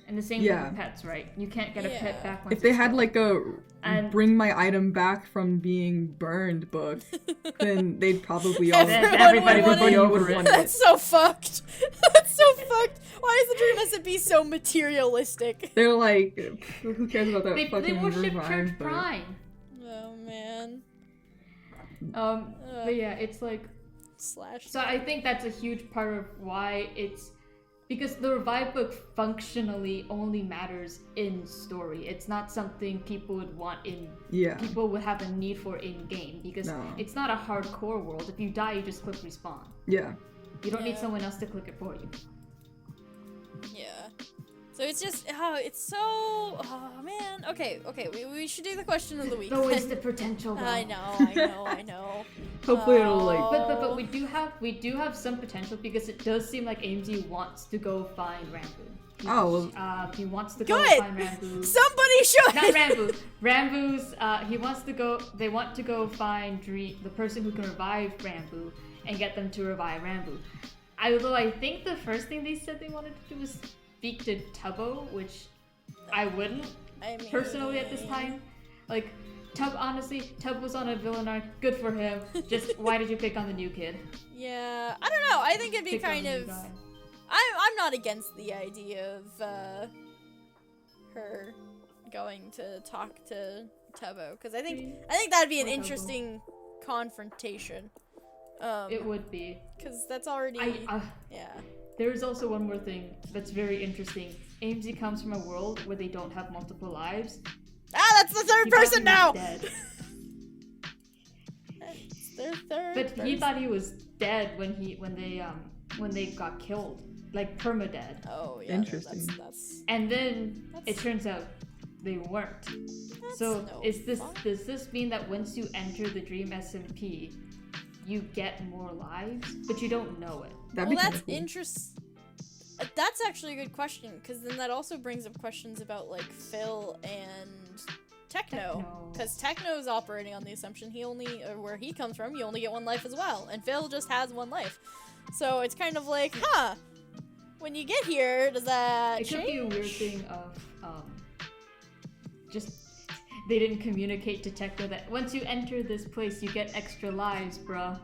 Speaker 4: And the same thing with pets, right? You can't get a pet back once
Speaker 3: if they
Speaker 4: it's
Speaker 3: had
Speaker 4: destroyed.
Speaker 3: like a bring my item back from being burned book, then they'd probably all
Speaker 2: everybody would
Speaker 3: want it.
Speaker 2: That's so fucked. That's so fucked. Why is the Dream SMP so materialistic?
Speaker 3: They're like, who cares about that
Speaker 4: They
Speaker 3: fucking
Speaker 4: worship
Speaker 3: Revive
Speaker 4: Church
Speaker 3: book?
Speaker 4: Prime.
Speaker 2: Oh man.
Speaker 4: But yeah, it's like
Speaker 2: Slash.
Speaker 4: So I think that's a huge part of why it's because the Revive book functionally only matters in story. It's not something people would want in.
Speaker 3: Yeah.
Speaker 4: People would have a need for in game because it's not a hardcore world. If you die, you just click respawn.
Speaker 3: Yeah.
Speaker 4: You don't need someone else to click it for you.
Speaker 2: Yeah. So it's just, it's so, oh man. Okay, we should do the question of the week.
Speaker 4: There's always the potential though.
Speaker 2: I know.
Speaker 3: Hopefully it'll like.
Speaker 4: But we do have some potential because it does seem like AMZ wants to go find Rambo. He wants to go find Rambo.
Speaker 2: Somebody should.
Speaker 4: Not Rambo. Rambo's. They want to go find the person who can revive Rambo and get them to revive Rambo. Although I think the first thing they said they wanted to do was speak to Tubbo, which I wouldn't personally at this time. Like, Tub was on a villain arc. Good for him. Just why did you pick on the new kid?
Speaker 2: Yeah, I don't know. I think it'd be kind of. I'm not against the idea of her going to talk to Tubbo because I think that'd be an interesting confrontation.
Speaker 4: It would be
Speaker 2: because that's already yeah.
Speaker 4: There's also one more thing that's very interesting. AMZ comes from a world where they don't have multiple lives.
Speaker 2: That's the third person now!
Speaker 4: Dead.
Speaker 2: It's their third
Speaker 4: But he thought he was dead when they got killed. Like perma-dead.
Speaker 2: Oh yeah.
Speaker 3: Interesting.
Speaker 2: That's
Speaker 4: and then it turns out they weren't. So does this mean that once you enter the Dream SMP, you get more lives, but you don't know it?
Speaker 2: That's interesting. That's actually a good question, because then that also brings up questions about like Phil and Techno, because Techno's operating on the assumption where he comes from, you only get one life as well, and Phil just has one life. So it's kind of like, when you get here, does that change?
Speaker 4: It could be a weird thing of just they didn't communicate to Techno that once you enter this place, you get extra lives, bruh.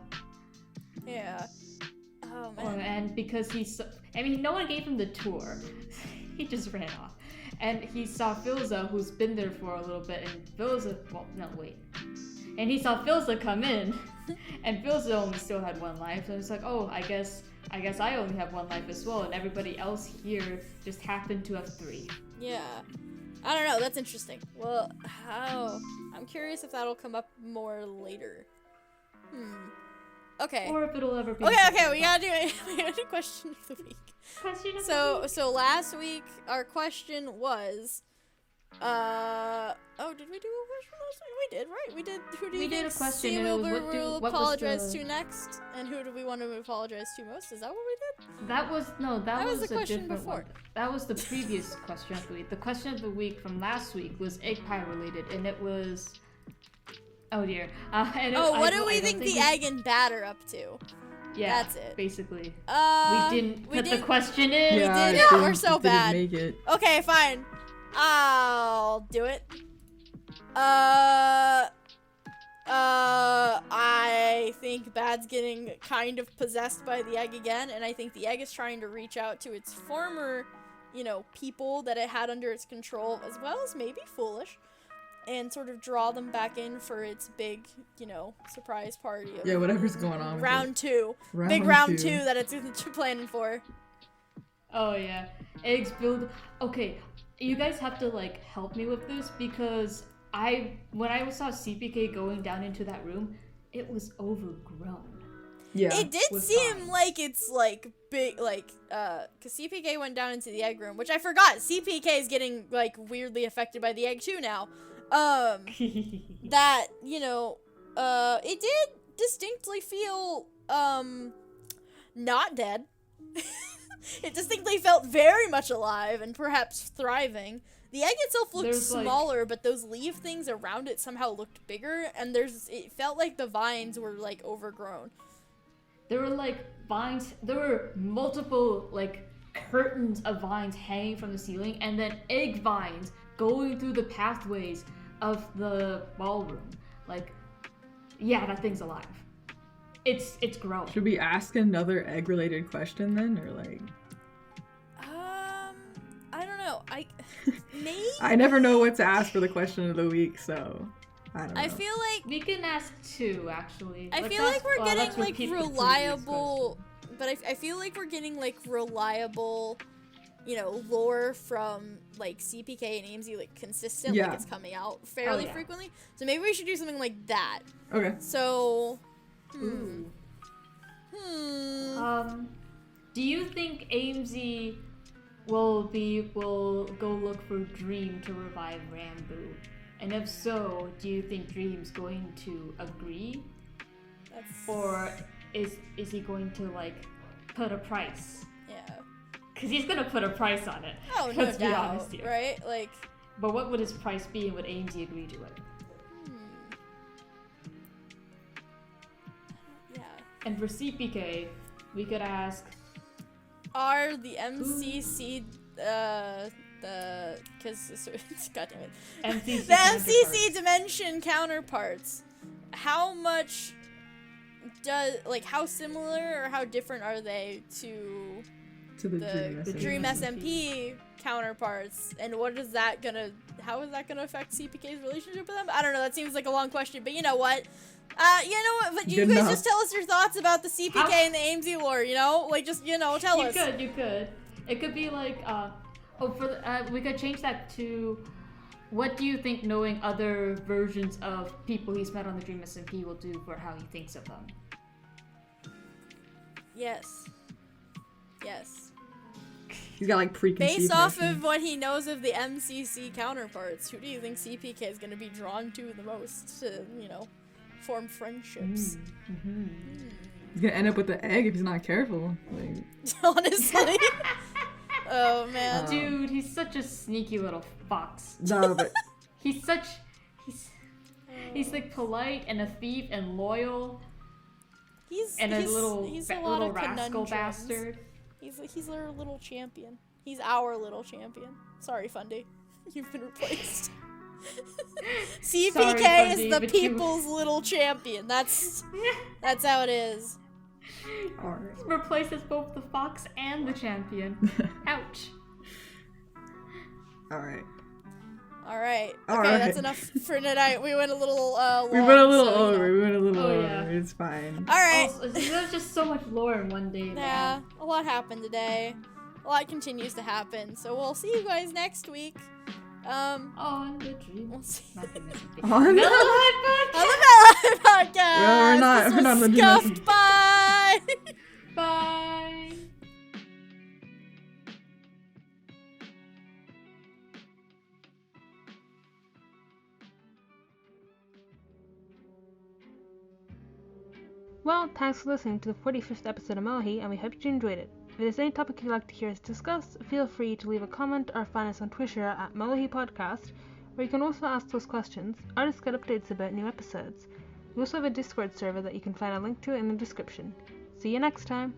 Speaker 2: Yeah. Oh man.
Speaker 4: And because no one gave him the tour. He just ran off. And he saw Philza, who's been there for a little bit, and he saw Philza come in, and Philza only still had one life, and it's like, oh, I guess I only have one life as well, and everybody else here just happened to have 3.
Speaker 2: Yeah. I don't know, that's interesting. Well, I'm curious if that'll come up more later. Okay.
Speaker 4: Or if it'll ever be.
Speaker 2: Okay, we gotta do a question of the week.
Speaker 4: Question of the week.
Speaker 2: So last week our question was, Oh, did we do a question last week? We did, right? We did. Who do you
Speaker 4: We
Speaker 2: think
Speaker 4: did a question,
Speaker 2: C
Speaker 4: and it was
Speaker 2: will
Speaker 4: what was
Speaker 2: apologize
Speaker 4: the-
Speaker 2: to next? And who do we want to apologize to most? Is that what we did?
Speaker 4: That was
Speaker 2: the
Speaker 4: a
Speaker 2: question
Speaker 4: different
Speaker 2: before.
Speaker 4: one. That was the previous question of the week. The question of the week from last week was egg pie related, and it was. Oh dear.
Speaker 2: What do we think the egg and bat are up to?
Speaker 4: Yeah,
Speaker 2: That's it.
Speaker 4: Basically.
Speaker 2: We
Speaker 4: We didn't put the question in.
Speaker 3: Yeah,
Speaker 2: did
Speaker 3: it
Speaker 2: it.
Speaker 3: didn't-
Speaker 2: We're so
Speaker 3: it didn't
Speaker 2: bad.
Speaker 3: Make it.
Speaker 2: Okay, fine. I'll do it. I think Bad's getting kind of possessed by the egg again, and I think the egg is trying to reach out to its former, people that it had under its control, as well as maybe Foolish, and sort of draw them back in for its big, surprise party of
Speaker 3: Yeah, whatever's going on. with
Speaker 2: round
Speaker 3: it.
Speaker 2: two.
Speaker 3: Round
Speaker 2: Big round
Speaker 3: two.
Speaker 2: two that it's planning for.
Speaker 4: Oh yeah, eggs build. Okay, you guys have to help me with this because when I saw CPK going down into that room, it was overgrown.
Speaker 3: Yeah.
Speaker 2: It did
Speaker 4: with
Speaker 2: seem
Speaker 4: vines.
Speaker 2: like it's big, because CPK went down into the egg room, which I forgot. CPK is getting weirdly affected by the egg too now. That it did distinctly feel not dead. It distinctly felt very much alive and perhaps thriving. The egg itself looked
Speaker 4: There's,
Speaker 2: smaller, but those leaf things around it somehow looked bigger, and it felt like the vines were overgrown.
Speaker 4: There were vines. There were multiple curtains of vines hanging from the ceiling, and then egg vines going through the pathways of the ballroom. Yeah, that thing's alive. It's growing.
Speaker 3: Should we ask another egg-related question then, or
Speaker 2: I don't know. Maybe.
Speaker 3: I never know what to ask for the question of the week, so I don't know.
Speaker 2: I feel like
Speaker 4: We can ask two actually.
Speaker 2: I
Speaker 4: Let's
Speaker 2: feel like
Speaker 4: ask-
Speaker 2: we're
Speaker 4: let's
Speaker 2: getting
Speaker 4: repeat the previous
Speaker 2: reliable, but I feel like we're getting reliable, lore from CPK and AMZ consistent.
Speaker 3: Yeah.
Speaker 2: It's coming out fairly
Speaker 4: yeah.
Speaker 2: frequently. So maybe we should do something like that.
Speaker 3: Okay.
Speaker 2: So,
Speaker 4: Ooh.
Speaker 2: hmm.
Speaker 4: Do you think AMZ will go look for Dream to revive Rambo? And if so, do you think Dream's going to agree?
Speaker 2: That's
Speaker 4: Or is he going to put a price?
Speaker 2: yeah.
Speaker 4: Because he's gonna put a price on it.
Speaker 2: Oh, no
Speaker 4: Let's be
Speaker 2: doubt,
Speaker 4: honest here.
Speaker 2: right?
Speaker 4: But what would his price be, and would AMZ agree to it?
Speaker 2: Yeah.
Speaker 4: And for CPK, we could ask.
Speaker 2: Are the MCC God damn it.
Speaker 4: MCC
Speaker 2: The MCC
Speaker 4: counterparts.
Speaker 2: dimension counterparts. How much how similar or how different are they to
Speaker 3: To the
Speaker 2: the Dream SMP counterparts? And how is that gonna affect CPK's relationship with them? I don't know, that seems like a long question, but you know what? But you
Speaker 3: Good
Speaker 2: guys
Speaker 3: enough.
Speaker 2: just tell us your thoughts about the CPK and the AMZ lore, tell us.
Speaker 4: You could. It could be we could change that to, what do you think knowing other versions of people he's met on the Dream SMP will do for how he thinks of them?
Speaker 2: Yes.
Speaker 3: He's got preconceived
Speaker 2: Based off
Speaker 3: notions.
Speaker 2: of what he knows of the MCC counterparts, who do you think CPK is going to be drawn to the most to, form friendships?
Speaker 3: He's gonna end up with the egg if he's not careful.
Speaker 2: Honestly. Oh, man.
Speaker 4: Dude, he's such a sneaky little fox.
Speaker 3: No, but
Speaker 4: He's polite and a thief and loyal
Speaker 2: He's
Speaker 4: and
Speaker 2: a
Speaker 4: a little
Speaker 2: lot of
Speaker 4: rascal
Speaker 2: conundrums.
Speaker 4: bastard.
Speaker 2: He's our little champion. He's our little champion. Sorry, Fundy. You've been replaced. CPK
Speaker 4: Fundy,
Speaker 2: is the
Speaker 4: but you-
Speaker 2: people's little champion. That's how it is.
Speaker 3: alright.
Speaker 4: Replaces both the fox and the champion. Ouch.
Speaker 3: Alright.
Speaker 2: All right. Okay,
Speaker 3: Alright.
Speaker 2: that's enough for tonight. We went a little long.
Speaker 3: We went a little
Speaker 2: so,
Speaker 3: over. We went a little
Speaker 4: Oh,
Speaker 3: over.
Speaker 4: yeah.
Speaker 3: It's fine.
Speaker 2: All right.
Speaker 4: Also, there's just so much lore in one day.
Speaker 2: Yeah,
Speaker 4: Man.
Speaker 2: a lot happened today. A lot continues to happen. So we'll see you guys next week.
Speaker 4: On the Dream.
Speaker 2: We'll see.
Speaker 4: Not the SMP.
Speaker 3: On the-
Speaker 4: Mellohi
Speaker 2: On the Mellohi podcast.
Speaker 3: Well, we're not-
Speaker 2: This
Speaker 3: we're not
Speaker 2: was
Speaker 3: on the Dream
Speaker 2: Scuffed. Bye.
Speaker 4: Bye.
Speaker 1: Well, thanks for listening to the 45th episode of Mellohi, and we hope you enjoyed it. If there's any topic you'd like to hear us discuss, feel free to leave a comment or find us on Twitter at Mellohi Podcast, where you can also ask us questions or just get updates about new episodes. We also have a Discord server that you can find a link to in the description. See you next time!